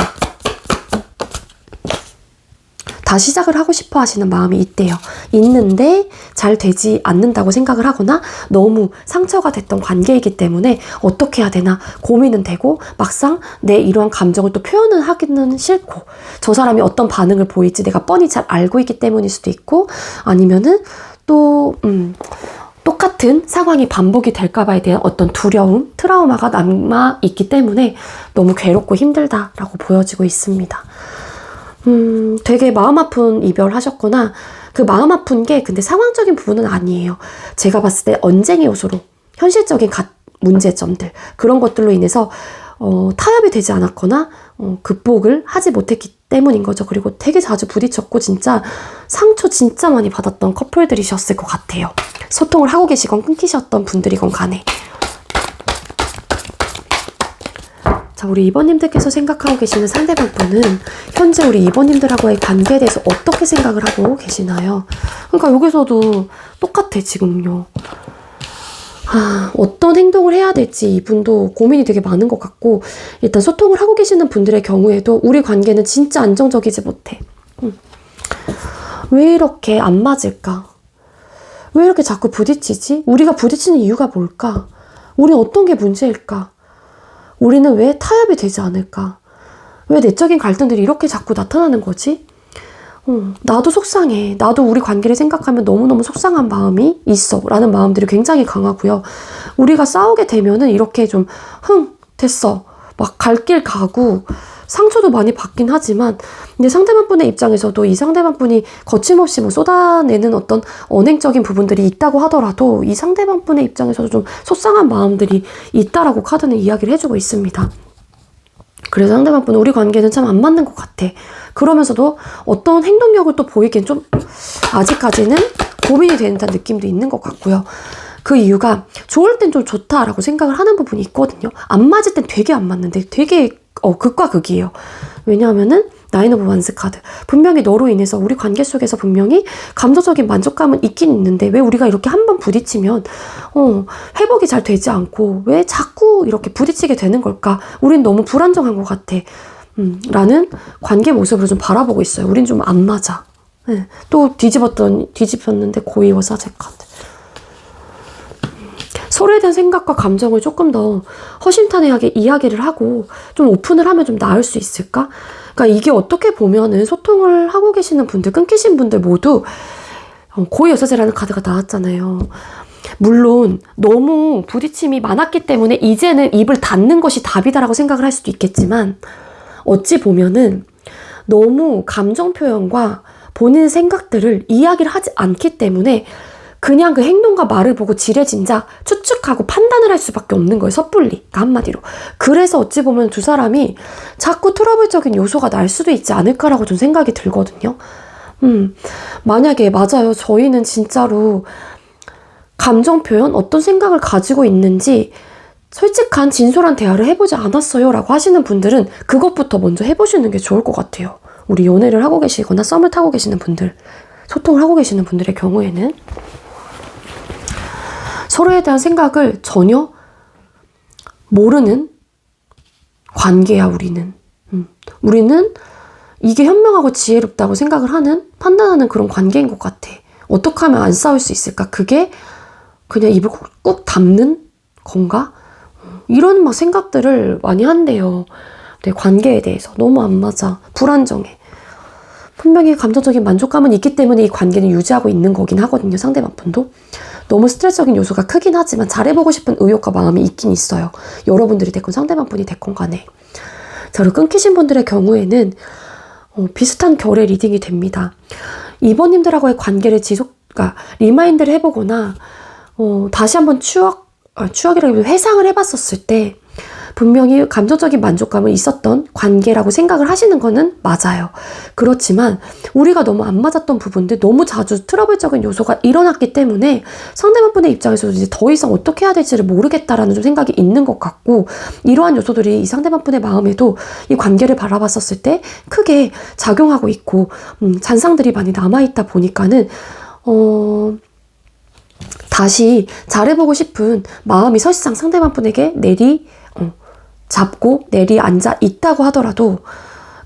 다시 시작을 하고 싶어 하시는 마음이 있대요. 있는데 잘 되지 않는다고 생각을 하거나 너무 상처가 됐던 관계이기 때문에 어떻게 해야 되나 고민은 되고 막상 내 이러한 감정을 또 표현을 하기는 싫고 저 사람이 어떤 반응을 보일지 내가 뻔히 잘 알고 있기 때문일 수도 있고 아니면은 또 똑같은 상황이 반복이 될까봐에 대한 어떤 두려움, 트라우마가 남아있기 때문에 너무 괴롭고 힘들다라고 보여지고 있습니다. 되게 마음 아픈 이별하셨거나 그 마음 아픈 게 근데 상황적인 부분은 아니에요. 제가 봤을 때 언쟁의 요소로 현실적인 문제점들 그런 것들로 인해서 타협이 되지 않았거나 극복을 하지 못했기 때문인 거죠. 그리고 되게 자주 부딪혔고 진짜 상처 진짜 많이 받았던 커플들이셨을 것 같아요. 소통을 하고 계시건 끊기셨던 분들이건 간에. 자, 우리 2번님들께서 생각하고 계시는 상대방 분은 현재 우리 2번님들하고의 관계에 대해서 어떻게 생각을 하고 계시나요? 그러니까 여기서도 똑같아 지금요. 어떤 행동을 해야 될지 이분도 고민이 되게 많은 것 같고 일단 소통을 하고 계시는 분들의 경우에도 우리 관계는 진짜 안정적이지 못해. 왜 이렇게 안 맞을까? 왜 이렇게 자꾸 부딪히지? 우리가 부딪히는 이유가 뭘까? 우린 어떤 게 문제일까? 우리는 왜 타협이 되지 않을까? 왜 내적인 갈등들이 이렇게 자꾸 나타나는 거지? 나도 속상해. 나도 우리 관계를 생각하면 너무너무 속상한 마음이 있어. 라는 마음들이 굉장히 강하고요. 우리가 싸우게 되면은 이렇게 좀 됐어. 막 갈 길 가고 상처도 많이 받긴 하지만 근데 상대방 분의 입장에서도 이 상대방 분이 거침없이 뭐 쏟아내는 어떤 언행적인 부분들이 있다고 하더라도 이 상대방 분의 입장에서도 좀 속상한 마음들이 있다라고 카드는 이야기를 해주고 있습니다. 그래서 상대방 분은 우리 관계는 참 안 맞는 것 같아. 그러면서도 어떤 행동력을 또 보이기엔 좀 아직까지는 고민이 되는 듯한 느낌도 있는 것 같고요. 그 이유가 좋을 땐 좀 좋다라고 생각을 하는 부분이 있거든요. 안 맞을 땐 되게 안 맞는데 되게 극과 극이에요. 왜냐하면은 나인 오브 완스 카드. 분명히 너로 인해서 우리 관계 속에서 분명히 감정적인 만족감은 있긴 있는데 왜 우리가 이렇게 한 번 부딪히면 회복이 잘 되지 않고 왜 자꾸 이렇게 부딪히게 되는 걸까? 우린 너무 불안정한 것 같아. 라는 관계 모습으로 좀 바라보고 있어요. 우린 좀 안 맞아. 네. 또 뒤집혔는데 고의와 사제 카드. 서로에 대한 생각과 감정을 조금 더 허심탄회하게 이야기를 하고 좀 오픈을 하면 좀 나을 수 있을까? 그러니까 이게 어떻게 보면은 소통을 하고 계시는 분들, 끊기신 분들 모두 고의 여사제라는 카드가 나왔잖아요. 물론 너무 부딪힘이 많았기 때문에 이제는 입을 닫는 것이 답이다라고 생각을 할 수도 있겠지만 어찌 보면은 너무 감정 표현과 본인의 생각들을 이야기를 하지 않기 때문에 그냥 그 행동과 말을 보고 지레짐작 추측하고 판단을 할 수밖에 없는 거예요. 섣불리. 그러니까 한마디로. 그래서 어찌 보면 두 사람이 자꾸 트러블적인 요소가 날 수도 있지 않을까라고 좀 생각이 들거든요. 만약에 맞아요. 저희는 진짜로 감정 표현, 어떤 생각을 가지고 있는지 솔직한 진솔한 대화를 해보지 않았어요 라고 하시는 분들은 그것부터 먼저 해보시는 게 좋을 것 같아요. 우리 연애를 하고 계시거나 썸을 타고 계시는 분들, 소통을 하고 계시는 분들의 경우에는 서로에 대한 생각을 전혀 모르는 관계야, 우리는. 우리는 이게 현명하고 지혜롭다고 생각을 하는, 판단하는 그런 관계인 것 같아. 어떻게 하면 안 싸울 수 있을까? 그게 그냥 입을 꾹 닫는 건가? 이런 막 생각들을 많이 한대요. 내 관계에 대해서. 너무 안 맞아. 불안정해. 분명히 감정적인 만족감은 있기 때문에 이 관계는 유지하고 있는 거긴 하거든요. 상대방 분도. 너무 스트레스적인 요소가 크긴 하지만 잘해보고 싶은 의욕과 마음이 있긴 있어요. 여러분들이 됐건 상대방 분이 됐건 간에. 자, 그리고 끊기신 분들의 경우에는 비슷한 결의 리딩이 됩니다. 2번님들하고의 관계를 그러니까 리마인드를 해보거나 다시 한번 추억이라기보다 회상을 해봤었을 때 분명히 감정적인 만족감은 있었던 관계라고 생각을 하시는 거는 맞아요. 그렇지만 우리가 너무 안 맞았던 부분들, 너무 자주 트러블적인 요소가 일어났기 때문에 상대방 분의 입장에서도 이제 더 이상 어떻게 해야 될지를 모르겠다라는 좀 생각이 있는 것 같고, 이러한 요소들이 이 상대방 분의 마음에도 이 관계를 바라봤었을 때 크게 작용하고 있고 잔상들이 많이 남아있다 보니까는 다시 잘해보고 싶은 마음이 사실상 상대방 분에게 잡고 내리앉아 있다고 하더라도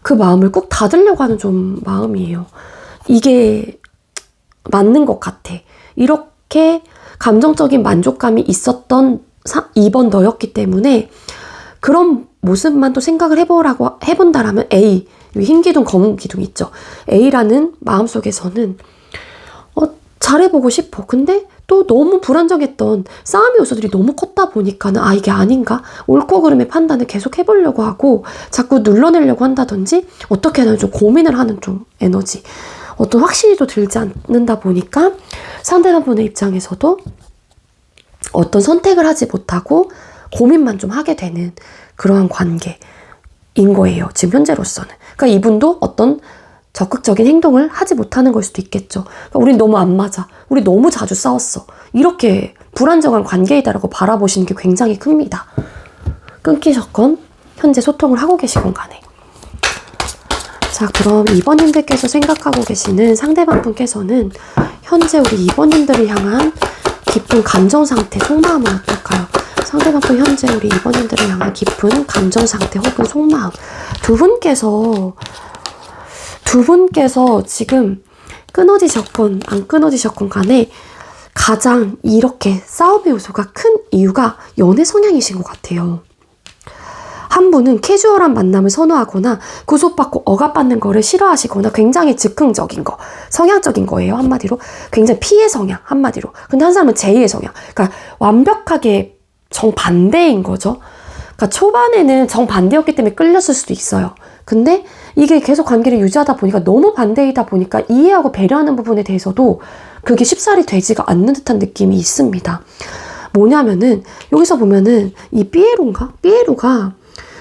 그 마음을 꼭 닫으려고 하는 좀 마음이에요. 이게 맞는 것 같아. 이렇게 감정적인 만족감이 있었던 2번 너였기 때문에 그런 모습만 또 생각을 해본다라면 A, 흰 기둥, 검은 기둥 있죠. A라는 마음속에서는 잘해보고 싶어. 근데 또 너무 불안정했던 싸움의 요소들이 너무 컸다 보니까는 이게 아닌가? 옳고 그름의 판단을 계속 해보려고 하고 자꾸 눌러내려고 한다든지 어떻게 하나 좀 고민을 하는 좀 에너지. 어떤 확신이 또 들지 않는다 보니까 상대방분의 입장에서도 어떤 선택을 하지 못하고 고민만 좀 하게 되는 그러한 관계인 거예요. 지금 현재로서는. 그러니까 이분도 어떤 적극적인 행동을 하지 못하는 걸 수도 있겠죠. 그러니까 우린 너무 안 맞아. 우리 너무 자주 싸웠어. 이렇게 불안정한 관계이다라고 바라보시는 게 굉장히 큽니다. 끊기셨건 현재 소통을 하고 계시건 간에. 자, 그럼 2번님들께서 생각하고 계시는 상대방 분께서는 현재 우리 2번님들을 향한 깊은 감정 상태, 속마음은 어떨까요? 상대방 분 현재 우리 2번님들을 향한 깊은 감정 상태 혹은 속마음. 두 분께서 지금 끊어지셨건 안 끊어지셨건 간에 가장 이렇게 싸움의 요소가 큰 이유가 연애 성향이신 것 같아요. 한 분은 캐주얼한 만남을 선호하거나 구속받고 억압받는 거를 싫어하시거나 굉장히 즉흥적인 거, 성향적인 거예요. 한마디로. 굉장히 피해 성향, 한마디로. 근데 한 사람은 제이의 성향. 그러니까 완벽하게 정반대인 거죠. 그러니까 초반에는 정반대였기 때문에 끌렸을 수도 있어요. 근데 이게 계속 관계를 유지하다 보니까 너무 반대이다 보니까 이해하고 배려하는 부분에 대해서도 그게 쉽사리 되지가 않는 듯한 느낌이 있습니다. 뭐냐면은 여기서 보면은 이 삐에로가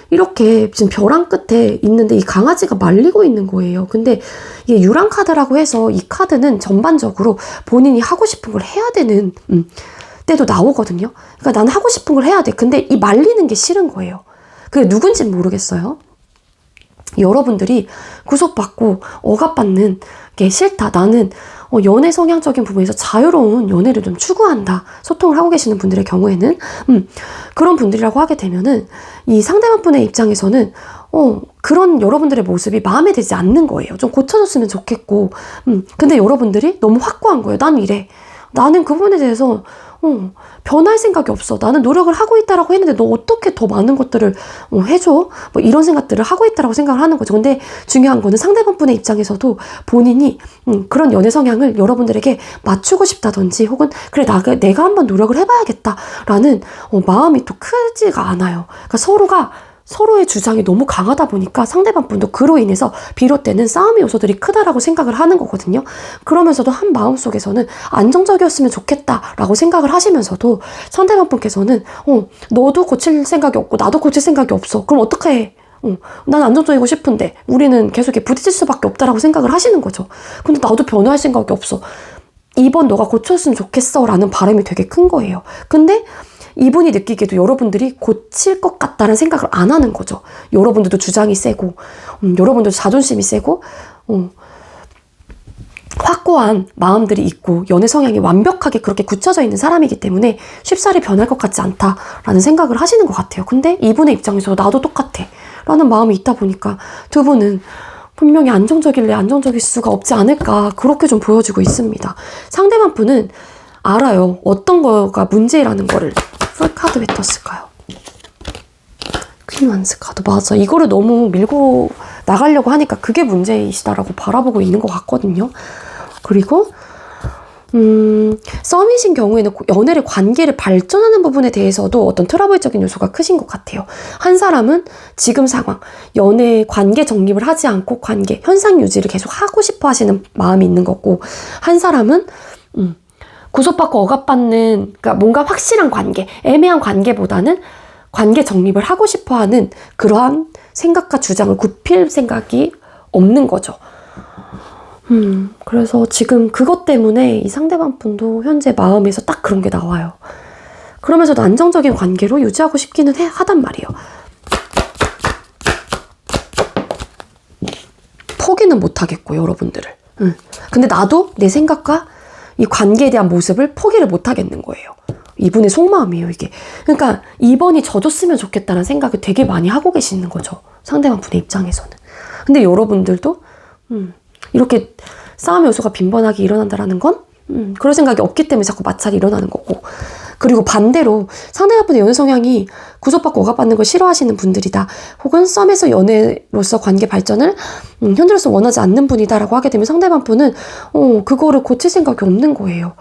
이렇게 지금 벼랑 끝에 있는데 이 강아지가 말리고 있는 거예요. 근데 이게 유랑 카드라고 해서 이 카드는 전반적으로 본인이 하고 싶은 걸 해야 되는 때도 나오거든요. 그러니까 나는 하고 싶은 걸 해야 돼. 근데 이 말리는 게 싫은 거예요. 그게 누군지는 모르겠어요. 여러분들이 구속받고 억압받는 게 싫다. 나는 연애 성향적인 부분에서 자유로운 연애를 좀 추구한다. 소통을 하고 계시는 분들의 경우에는 그런 분들이라고 하게 되면은 이 상대방분의 입장에서는 그런 여러분들의 모습이 마음에 들지 않는 거예요. 좀 고쳐줬으면 좋겠고 근데 여러분들이 너무 확고한 거예요. 난 이래. 나는 그 부분에 대해서 변할 생각이 없어. 나는 노력을 하고 있다라고 했는데 너 어떻게 더 많은 것들을 해줘? 뭐 이런 생각들을 하고 있다라고 생각을 하는 거죠. 근데 중요한 거는 상대방분의 입장에서도 본인이 그런 연애 성향을 여러분들에게 맞추고 싶다든지 혹은 그래 내가 한번 노력을 해봐야겠다라는 마음이 또 크지가 않아요. 그러니까 서로의 주장이 너무 강하다 보니까 상대방분도 그로 인해서 비롯되는 싸움의 요소들이 크다라고 생각을 하는 거거든요. 그러면서도 한 마음속에서는 안정적이었으면 좋겠다라고 생각을 하시면서도 상대방분께서는 너도 고칠 생각이 없고 나도 고칠 생각이 없어. 그럼 어떡해? 난 안정적이고 싶은데 우리는 계속 이렇게 부딪힐 수밖에 없다라고 생각을 하시는 거죠. 근데 나도 변화할 생각이 없어. 이번 너가 고쳤으면 좋겠어 라는 바람이 되게 큰 거예요. 근데 이분이 느끼기에도 여러분들이 고칠 것 같다는 생각을 안 하는 거죠. 여러분들도 주장이 세고 여러분들도 자존심이 세고 확고한 마음들이 있고 연애 성향이 완벽하게 그렇게 굳혀져 있는 사람이기 때문에 쉽사리 변할 것 같지 않다라는 생각을 하시는 것 같아요. 근데 이분의 입장에서 나도 똑같아 라는 마음이 있다 보니까 두 분은 분명히 안정적일래 안정적일 수가 없지 않을까 그렇게 좀 보여지고 있습니다. 상대방 분은 알아요. 어떤 거가 문제라는 거를. 풀카드 왜 떴을까요? 퀸 완스 카드. 맞아. 이거를 너무 밀고 나가려고 하니까 그게 문제이시다라고 바라보고 있는 것 같거든요. 그리고 썸이신 경우에는 연애를 관계를 발전하는 부분에 대해서도 어떤 트러블적인 요소가 크신 것 같아요. 한 사람은 지금 상황, 연애 관계 정립을 하지 않고 관계, 현상 유지를 계속 하고 싶어 하시는 마음이 있는 거고, 한 사람은 구속받고 억압받는, 그러니까 뭔가 확실한 관계, 애매한 관계보다는 관계 정립을 하고 싶어 하는 그러한 생각과 주장을 굽힐 생각이 없는 거죠. 그래서 지금 그것 때문에 이 상대방 분도 현재 마음에서 딱 그런 게 나와요. 그러면서도 안정적인 관계로 유지하고 싶기는 하단 말이에요. 포기는 못하겠고, 여러분들을. 근데 나도 내 생각과 이 관계에 대한 모습을 포기를 못하겠는 거예요. 이분의 속마음이에요, 이게. 그러니까 이번이 져줬으면 좋겠다는 생각을 되게 많이 하고 계시는 거죠. 상대방 분의 입장에서는. 근데 여러분들도 이렇게 싸움 요소가 빈번하게 일어난다라는 건 그럴 생각이 없기 때문에 자꾸 마찰이 일어나는 거고. 그리고 반대로 상대방분의 연애 성향이 구속받고 억압받는 걸 싫어하시는 분들이다. 혹은 썸에서 연애로서 관계 발전을 현재로서 원하지 않는 분이다라고 하게 되면 상대방 분은 그거를 고칠 생각이 없는 거예요.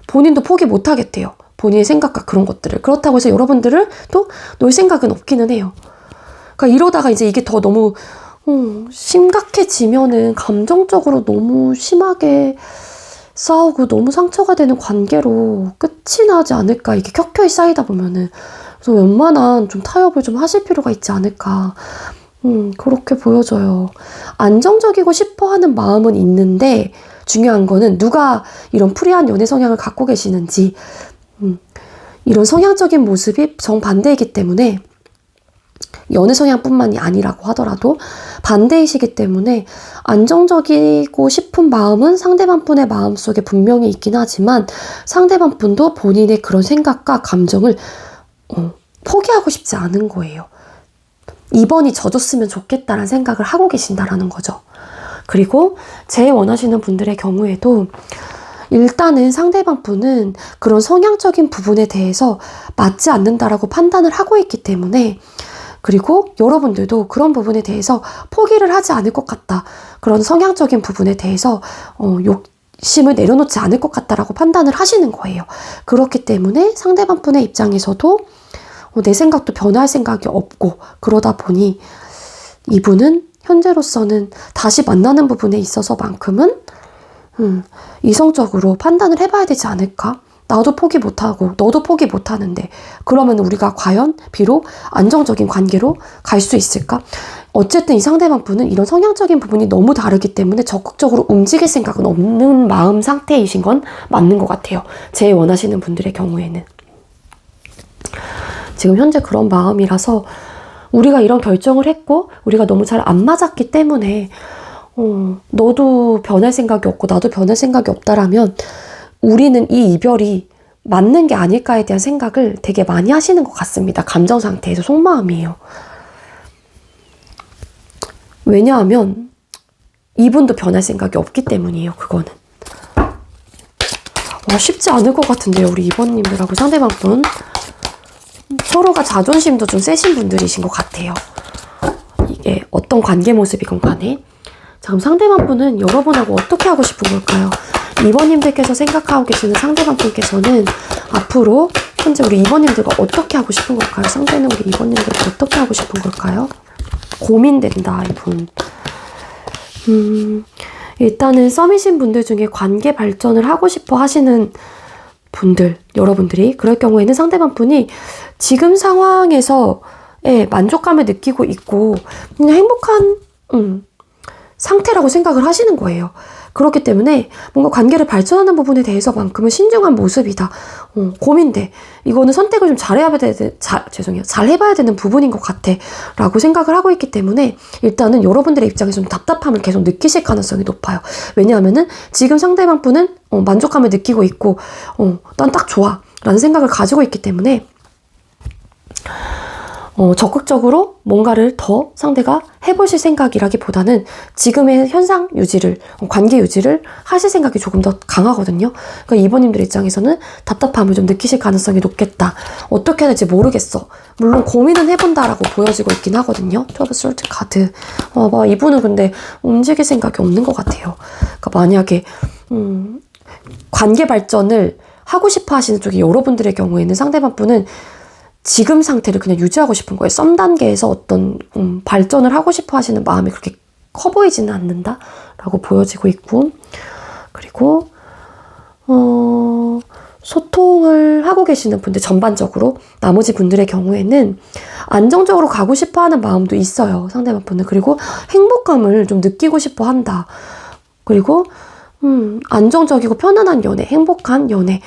본인도 포기 못 하겠대요. 본인의 생각과 그런 것들을. 그렇다고 해서 여러분들을 또 놓을 생각은 없기는 해요. 그러니까 이러다가 이제 이게 더 너무 심각해지면은 감정적으로 너무 심하게 싸우고 너무 상처가 되는 관계로 끝이 나지 않을까. 이게 켜켜이 쌓이다 보면은. 그래서 웬만한 좀 타협을 좀 하실 필요가 있지 않을까. 그렇게 보여져요. 안정적이고 싶어 하는 마음은 있는데 중요한 거는 누가 이런 프리한 연애 성향을 갖고 계시는지 이런 성향적인 모습이 정반대이기 때문에 연애 성향뿐만이 아니라고 하더라도 반대이시기 때문에 안정적이고 싶은 마음은 상대방 분의 마음속에 분명히 있긴 하지만 상대방 분도 본인의 그런 생각과 감정을 포기하고 싶지 않은 거예요. 이번이 져줬으면 좋겠다라는 생각을 하고 계신다라는 거죠. 그리고 제일 원하시는 분들의 경우에도 일단은 상대방 분은 그런 성향적인 부분에 대해서 맞지 않는다라고 판단을 하고 있기 때문에 그리고 여러분들도 그런 부분에 대해서 포기를 하지 않을 것 같다. 그런 성향적인 부분에 대해서 욕심을 내려놓지 않을 것 같다라고 판단을 하시는 거예요. 그렇기 때문에 상대방 분의 입장에서도 내 생각도 변할 생각이 없고 그러다 보니 이분은 현재로서는 다시 만나는 부분에 있어서만큼은 이성적으로 판단을 해봐야 되지 않을까? 나도 포기 못하고 너도 포기 못하는데 그러면 우리가 과연 비록 안정적인 관계로 갈 수 있을까? 어쨌든 이 상대방 분은 이런 성향적인 부분이 너무 다르기 때문에 적극적으로 움직일 생각은 없는 마음 상태이신 건 맞는 것 같아요. 제 원하시는 분들의 경우에는. 지금 현재 그런 마음이라서 우리가 이런 결정을 했고 우리가 너무 잘 안 맞았기 때문에 너도 변할 생각이 없고 나도 변할 생각이 없다라면 우리는 이 이별이 맞는 게 아닐까에 대한 생각을 되게 많이 하시는 것 같습니다. 감정 상태에서 속마음이에요. 왜냐하면 이분도 변할 생각이 없기 때문이에요. 그거는. 쉽지 않을 것 같은데요. 우리 2번님들하고 상대방 분. 서로가 자존심도 좀 세신 분들이신 것 같아요. 이게 어떤 관계 모습이건 간에. 자, 그럼 상대방 분은 여러분하고 어떻게 하고 싶은 걸까요? 2번님들께서 생각하고 계시는 상대방 분께서는 앞으로 현재 우리 2번님들과 어떻게 하고 싶은 걸까요? 상대는 우리 2번님들과 어떻게 하고 싶은 걸까요? 고민된다, 이분. 일단은 썸이신 분들 중에 관계 발전을 하고 싶어 하시는 분들, 여러분들이 그럴 경우에는 상대방 분이 지금 상황에서의 만족감을 느끼고 있고 그냥 행복한 상태라고 생각을 하시는 거예요. 그렇기 때문에 뭔가 관계를 발전하는 부분에 대해서만큼은 신중한 모습이다. 고민돼. 이거는 선택을 좀 잘 해봐야 되는 부분인 것 같아. 라고 생각을 하고 있기 때문에 일단은 여러분들의 입장에서 좀 답답함을 계속 느끼실 가능성이 높아요. 왜냐하면은 지금 상대방 분은 만족감을 느끼고 있고 난 딱 좋아. 라는 생각을 가지고 있기 때문에 적극적으로 뭔가를 더 상대가 해보실 생각이라기보다는 지금의 현상 유지를, 관계 유지를 하실 생각이 조금 더 강하거든요. 그러니까 2번님들 입장에서는 답답함을 좀 느끼실 가능성이 높겠다. 어떻게 해야 될지 모르겠어. 물론 고민은 해본다라고 보여지고 있긴 하거든요. 트러블 솔트 카드. 이분은 근데 움직일 생각이 없는 것 같아요. 그러니까 만약에 관계 발전을 하고 싶어 하시는 쪽이 여러분들의 경우에는 상대방 분은 지금 상태를 그냥 유지하고 싶은 거예요. 썸 단계에서 어떤 발전을 하고 싶어 하시는 마음이 그렇게 커 보이지는 않는다라고 보여지고 있고, 그리고 소통을 하고 계시는 분들 전반적으로 나머지 분들의 경우에는 안정적으로 가고 싶어 하는 마음도 있어요. 상대방 분은. 그리고 행복감을 좀 느끼고 싶어 한다. 그리고 안정적이고 편안한 연애, 행복한 연애,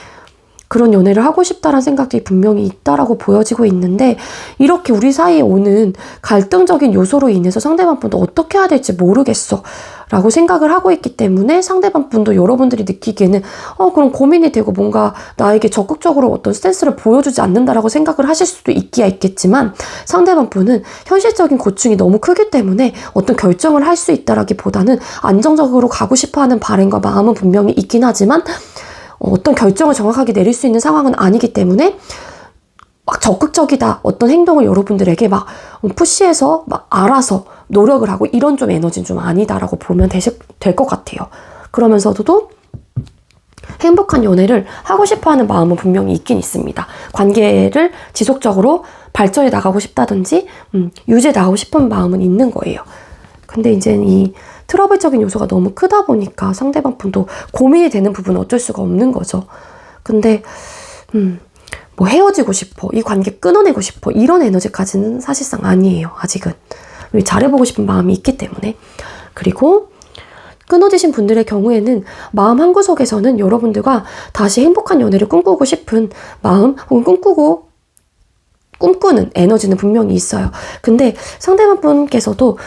그런 연애를 하고 싶다라는 생각들이 분명히 있다라고 보여지고 있는데 이렇게 우리 사이에 오는 갈등적인 요소로 인해서 상대방 분도 어떻게 해야 될지 모르겠어 라고 생각을 하고 있기 때문에 상대방 분도 여러분들이 느끼기에는 그럼 고민이 되고 뭔가 나에게 적극적으로 어떤 스탠스를 보여주지 않는다라고 생각을 하실 수도 있기야 있겠지만 상대방 분은 현실적인 고충이 너무 크기 때문에 어떤 결정을 할 수 있다라기보다는 안정적으로 가고 싶어하는 바람과 마음은 분명히 있긴 하지만 어떤 결정을 정확하게 내릴 수 있는 상황은 아니기 때문에 막 적극적이다. 어떤 행동을 여러분들에게 막 푸시해서 막 알아서 노력을 하고 이런 좀 에너지는 좀 아니다라고 보면 될 것 같아요. 그러면서도 행복한 연애를 하고 싶어하는 마음은 분명히 있긴 있습니다. 관계를 지속적으로 발전해 나가고 싶다든지 유지해 나가고 싶은 마음은 있는 거예요. 근데 이제 이 트러블적인 요소가 너무 크다 보니까 상대방 분도 고민이 되는 부분은 어쩔 수가 없는 거죠. 근데 뭐 헤어지고 싶어, 이 관계 끊어내고 싶어 이런 에너지까지는 사실상 아니에요. 아직은. 잘해보고 싶은 마음이 있기 때문에. 그리고 끊어지신 분들의 경우에는 마음 한구석에서는 여러분들과 다시 행복한 연애를 꿈꾸고 싶은 마음 혹은 꿈꾸는 에너지는 분명히 있어요. 근데 상대방 분께서도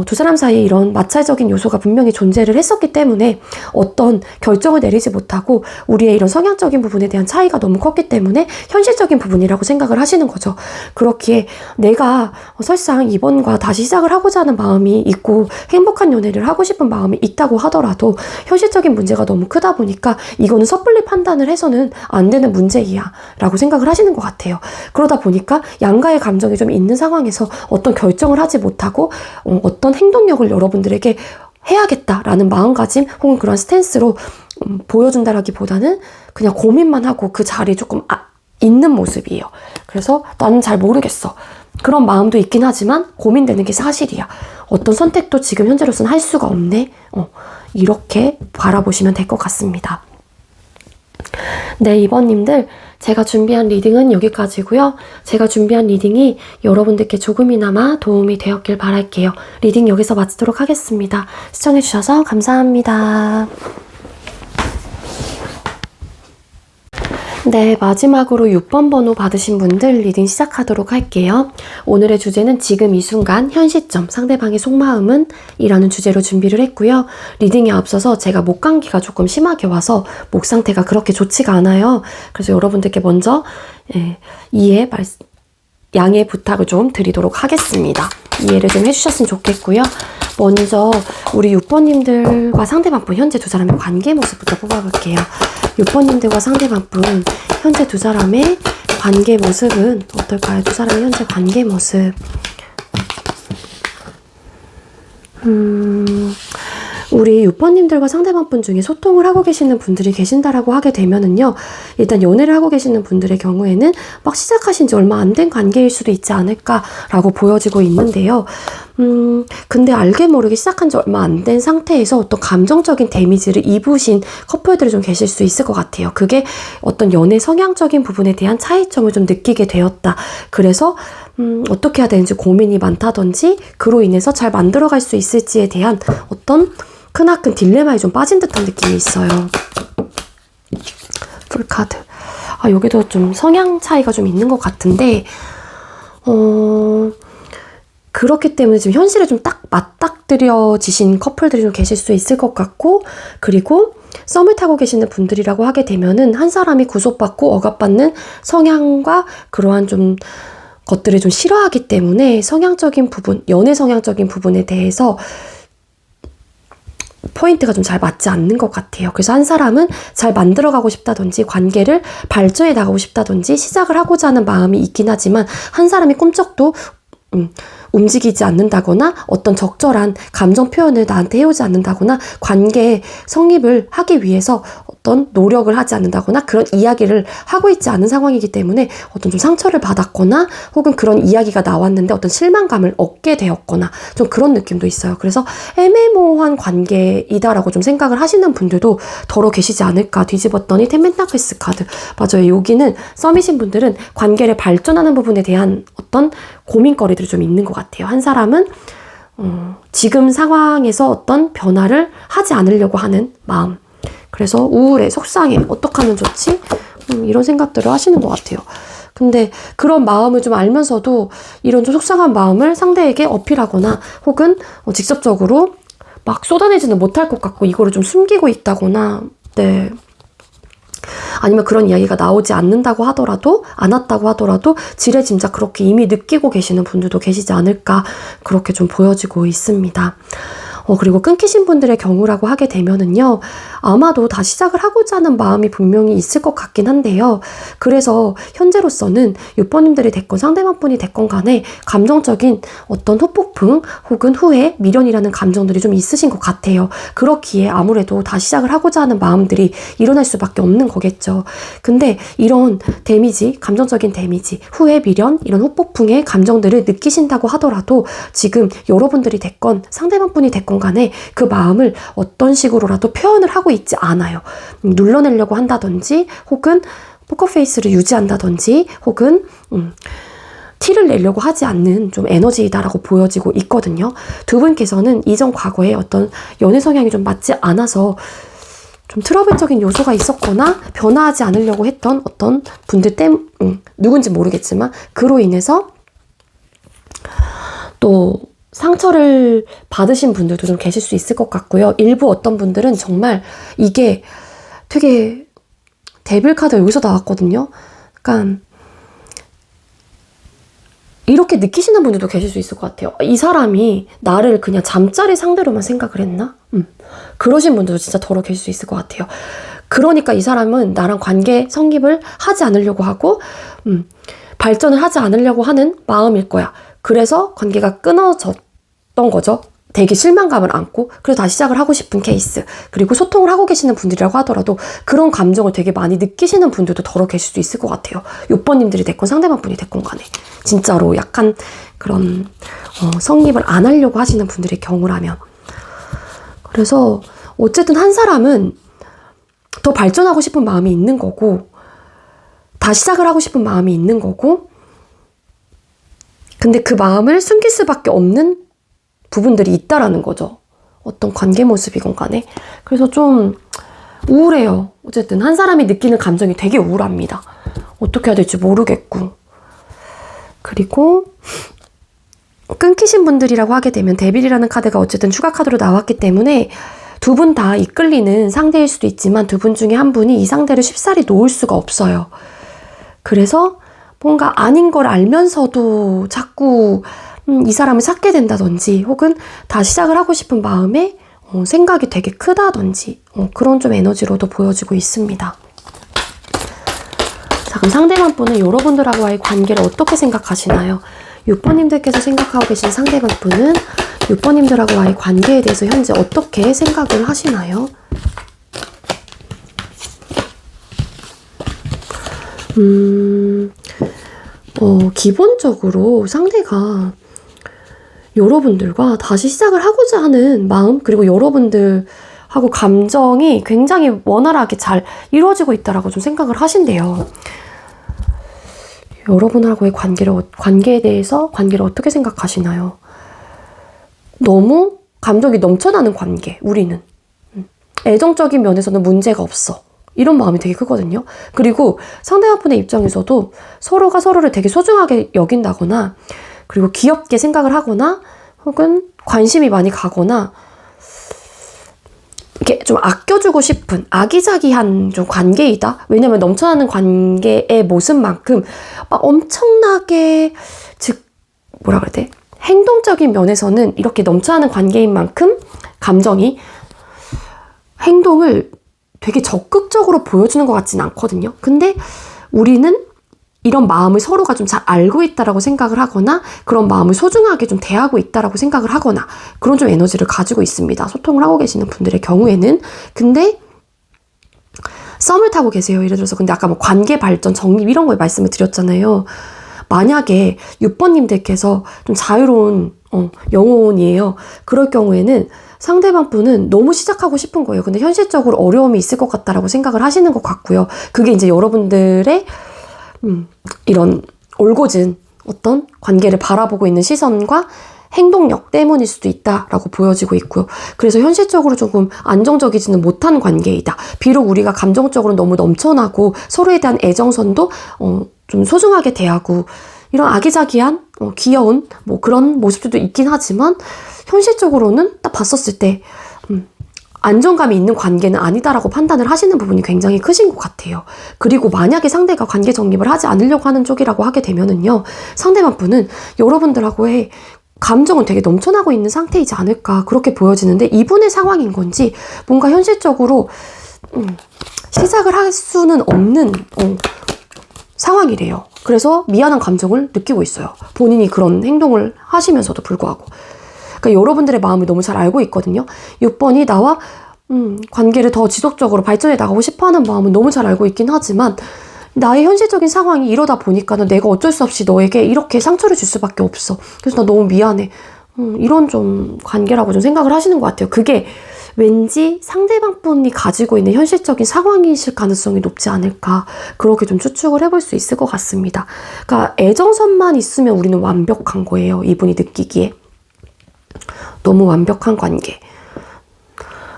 두 사람 사이에 이런 마찰적인 요소가 분명히 존재를 했었기 때문에 어떤 결정을 내리지 못하고 우리의 이런 성향적인 부분에 대한 차이가 너무 컸기 때문에 현실적인 부분이라고 생각을 하시는 거죠. 그렇기에 내가 설상 이번과 다시 시작을 하고자 하는 마음이 있고 행복한 연애를 하고 싶은 마음이 있다고 하더라도 현실적인 문제가 너무 크다 보니까 이거는 섣불리 판단을 해서는 안 되는 문제이야 라고 생각을 하시는 것 같아요. 그러다 보니까 양가의 감정이 좀 있는 상황에서 어떤 결정을 하지 못하고 어떤 행동력을 여러분들에게 해야겠다라는 마음가짐 혹은 그런 스탠스로 보여준다라기보다는 그냥 고민만 하고 그 자리에 조금 있는 모습이에요. 그래서 나는 잘 모르겠어. 그런 마음도 있긴 하지만 고민되는 게 사실이야. 어떤 선택도 지금 현재로서는 할 수가 없네. 이렇게 바라보시면 될 것 같습니다. 네, 2번님들 제가 준비한 리딩은 여기까지고요. 제가 준비한 리딩이 여러분들께 조금이나마 도움이 되었길 바랄게요. 리딩 여기서 마치도록 하겠습니다. 시청해주셔서 감사합니다. 네, 마지막으로 6번 번호 받으신 분들 리딩 시작하도록 할게요. 오늘의 주제는 지금 이 순간, 현 시점, 상대방의 속마음은? 이라는 주제로 준비를 했고요. 리딩에 앞서서 제가 목 감기가 조금 심하게 와서 목 상태가 그렇게 좋지가 않아요. 그래서 여러분들께 먼저 양해 부탁을 좀 드리도록 하겠습니다. 이해를 좀 해주셨으면 좋겠고요. 먼저 우리 6번님들과 상대방분 현재 두 사람의 관계 모습부터 뽑아볼게요. 6번님들과 상대방분 현재 두 사람의 관계 모습은 어떨까요? 두 사람의 현재 관계 모습. 우리 6번님들과 상대방분 중에 소통을 하고 계시는 분들이 계신다라고 하게 되면은요, 일단 연애를 하고 계시는 분들의 경우에는 막 시작하신 지 얼마 안 된 관계일 수도 있지 않을까라고 보여지고 있는데요. 근데 알게 모르게 시작한 지 얼마 안 된 상태에서 어떤 감정적인 데미지를 입으신 커플들이 좀 계실 수 있을 것 같아요. 그게 어떤 연애 성향적인 부분에 대한 차이점을 좀 느끼게 되었다. 그래서 어떻게 해야 되는지 고민이 많다든지 그로 인해서 잘 만들어갈 수 있을지에 대한 어떤 크나큰 딜레마에 좀 빠진 듯한 느낌이 있어요. 풀카드. 여기도 좀 성향 차이가 좀 있는 것 같은데 그렇기 때문에 지금 현실에 좀 딱 맞닥뜨려지신 커플들이 좀 계실 수 있을 것 같고, 그리고 썸을 타고 계시는 분들이라고 하게 되면은 한 사람이 구속받고 억압받는 성향과 그러한 좀 것들을 좀 싫어하기 때문에 성향적인 부분, 연애 성향적인 부분에 대해서 포인트가 좀 잘 맞지 않는 것 같아요. 그래서 한 사람은 잘 만들어가고 싶다든지 관계를 발전해 나가고 싶다든지 시작을 하고자 하는 마음이 있긴 하지만 한 사람이 꿈쩍도 움직이지 않는다거나 어떤 적절한 감정 표현을 나한테 해오지 않는다거나 관계의 성립을 하기 위해서 어떤 노력을 하지 않는다거나 그런 이야기를 하고 있지 않은 상황이기 때문에 어떤 좀 상처를 받았거나 혹은 그런 이야기가 나왔는데 어떤 실망감을 얻게 되었거나 좀 그런 느낌도 있어요. 그래서 애매모호한 관계이다라고 좀 생각을 하시는 분들도 더러 계시지 않을까. 뒤집었더니 텐펜타클스 카드. 맞아요. 여기는 썸이신 분들은 관계를 발전하는 부분에 대한 어떤 고민거리들이 좀 있는 것 같아요. 한 사람은 지금 상황에서 어떤 변화를 하지 않으려고 하는 마음. 그래서 우울해, 속상해, 어떻게 하면 좋지? 이런 생각들을 하시는 것 같아요. 근데 그런 마음을 좀 알면서도 이런 좀 속상한 마음을 상대에게 어필하거나 혹은 직접적으로 막 쏟아내지는 못할 것 같고 이거를 좀 숨기고 있다거나, 네. 아니면 그런 이야기가 나오지 않는다고 하더라도, 않았다고 하더라도 지레짐작 그렇게 이미 느끼고 계시는 분들도 계시지 않을까, 그렇게 좀 보여지고 있습니다. 그리고 끊기신 분들의 경우라고 하게 되면은요, 아마도 다 시작을 하고자 하는 마음이 분명히 있을 것 같긴 한데요. 그래서 현재로서는 6번님들이 됐건 상대방분이 됐건 간에 감정적인 어떤 후폭풍 혹은 후회, 미련이라는 감정들이 좀 있으신 것 같아요. 그렇기에 아무래도 다 시작을 하고자 하는 마음들이 일어날 수밖에 없는 거겠죠. 근데 이런 데미지, 감정적인 데미지, 후회, 미련, 이런 후폭풍의 감정들을 느끼신다고 하더라도 지금 여러분들이 됐건 상대방분이 됐건 간에 그 마음을 어떤 식으로라도 표현을 하고 있지 않아요. 눌러내려고 한다든지 혹은 포커페이스를 유지한다든지 혹은 티를 내려고 하지 않는 좀 에너지이다라고 보여지고 있거든요. 두 분께서는 이전 과거에 어떤 연애 성향이 좀 맞지 않아서 좀 트러블적인 요소가 있었거나 변화하지 않으려고 했던 어떤 분들 누군지 모르겠지만 그로 인해서 또 상처를 받으신 분들도 좀 계실 수 있을 것 같고요. 일부 어떤 분들은 정말 이게 되게 데빌 카드가 여기서 나왔거든요. 그러니까 이렇게 느끼시는 분들도 계실 수 있을 것 같아요. 이 사람이 나를 그냥 잠자리 상대로만 생각을 했나? 그러신 분들도 진짜 더러 계실 수 있을 것 같아요. 그러니까 이 사람은 나랑 관계 성립을 하지 않으려고 하고 발전을 하지 않으려고 하는 마음일 거야. 그래서 관계가 끊어졌던 거죠. 되게 실망감을 안고 그래서 다시 시작을 하고 싶은 케이스, 그리고 소통을 하고 계시는 분들이라고 하더라도 그런 감정을 되게 많이 느끼시는 분들도 더러 계실 수 있을 것 같아요. 6번님들이 됐건 상대방 분이 됐건 간에 진짜로 약간 그런 성립을 안 하려고 하시는 분들의 경우라면. 그래서 어쨌든 한 사람은 더 발전하고 싶은 마음이 있는 거고 다시 시작을 하고 싶은 마음이 있는 거고, 근데 그 마음을 숨길 수밖에 없는 부분들이 있다라는 거죠. 어떤 관계 모습이건 간에. 그래서 좀 우울해요. 어쨌든 한 사람이 느끼는 감정이 되게 우울합니다. 어떻게 해야 될지 모르겠고. 그리고 끊기신 분들이라고 하게 되면 데빌이라는 카드가 어쨌든 추가 카드로 나왔기 때문에 두 분 다 이끌리는 상대일 수도 있지만 두 분 중에 한 분이 이 상대를 쉽사리 놓을 수가 없어요. 그래서 뭔가 아닌 걸 알면서도 자꾸 이 사람을 찾게 된다든지 혹은 다시 시작을 하고 싶은 마음에 생각이 되게 크다든지 그런 좀 에너지로도 보여지고 있습니다. 자, 그럼 상대방 분은 여러분들하고의 관계를 어떻게 생각하시나요? 6번님들께서 생각하고 계신 상대방 분은 6번님들하고의 관계에 대해서 현재 어떻게 생각을 하시나요? 기본적으로 상대가 여러분들과 다시 시작을 하고자 하는 마음, 그리고 여러분들하고 감정이 굉장히 원활하게 잘 이루어지고 있다라고 좀 생각을 하신대요. 여러분하고의 관계에 대해서 관계를 어떻게 생각하시나요? 너무 감정이 넘쳐나는 관계, 우리는. 애정적인 면에서는 문제가 없어. 이런 마음이 되게 크거든요. 그리고 상대방 분의 입장에서도 서로가 서로를 되게 소중하게 여긴다거나 그리고 귀엽게 생각을 하거나 혹은 관심이 많이 가거나 이렇게 좀 아껴주고 싶은 아기자기한 좀 관계이다. 왜냐면 넘쳐나는 관계의 모습만큼 막 엄청나게 뭐라 그래야 돼? 행동적인 면에서는 이렇게 넘쳐나는 관계인 만큼 감정이 행동을 되게 적극적으로 보여주는 것 같지는 않거든요. 근데 우리는 이런 마음을 서로가 좀 잘 알고 있다라고 생각을 하거나 그런 마음을 소중하게 좀 대하고 있다라고 생각을 하거나 그런 좀 에너지를 가지고 있습니다. 소통을 하고 계시는 분들의 경우에는. 근데 썸을 타고 계세요. 예를 들어서 근데 아까 뭐 관계 발전, 정립 이런 거에 말씀을 드렸잖아요. 만약에 6번님들께서 좀 자유로운 영혼이에요. 그럴 경우에는 상대방 분은 너무 시작하고 싶은 거예요. 근데 현실적으로 어려움이 있을 것 같다라고 생각을 하시는 것 같고요. 그게 이제 여러분들의 이런 올곧은 어떤 관계를 바라보고 있는 시선과 행동력 때문일 수도 있다라고 보여지고 있고요. 그래서 현실적으로 조금 안정적이지는 못한 관계이다. 비록 우리가 감정적으로 너무 넘쳐나고 서로에 대한 애정선도 좀 소중하게 대하고 이런 아기자기한 귀여운 뭐 그런 모습들도 있긴 하지만 현실적으로는 딱 봤었을 때 안정감이 있는 관계는 아니다라고 판단을 하시는 부분이 굉장히 크신 것 같아요. 그리고 만약에 상대가 관계 정립을 하지 않으려고 하는 쪽이라고 하게 되면은요, 상대방 분은 여러분들하고의 감정은 되게 넘쳐나고 있는 상태이지 않을까 그렇게 보여지는데 이분의 상황인 건지 뭔가 현실적으로 시작을 할 수는 없는 상황이래요. 그래서 미안한 감정을 느끼고 있어요. 본인이 그런 행동을 하시면서도 불구하고. 그러니까 여러분들의 마음을 너무 잘 알고 있거든요. 6번이 나와 관계를 더 지속적으로 발전해 나가고 싶어하는 마음은 너무 잘 알고 있긴 하지만 나의 현실적인 상황이 이러다 보니까는 내가 어쩔 수 없이 너에게 이렇게 상처를 줄 수밖에 없어. 그래서 나 너무 미안해. 이런 좀 관계라고 좀 생각을 하시는 것 같아요. 그게 왠지 상대방 분이 가지고 있는 현실적인 상황이실 가능성이 높지 않을까. 그렇게 좀 추측을 해볼 수 있을 것 같습니다. 그러니까 애정선만 있으면 우리는 완벽한 거예요. 이분이 느끼기에. 너무 완벽한 관계.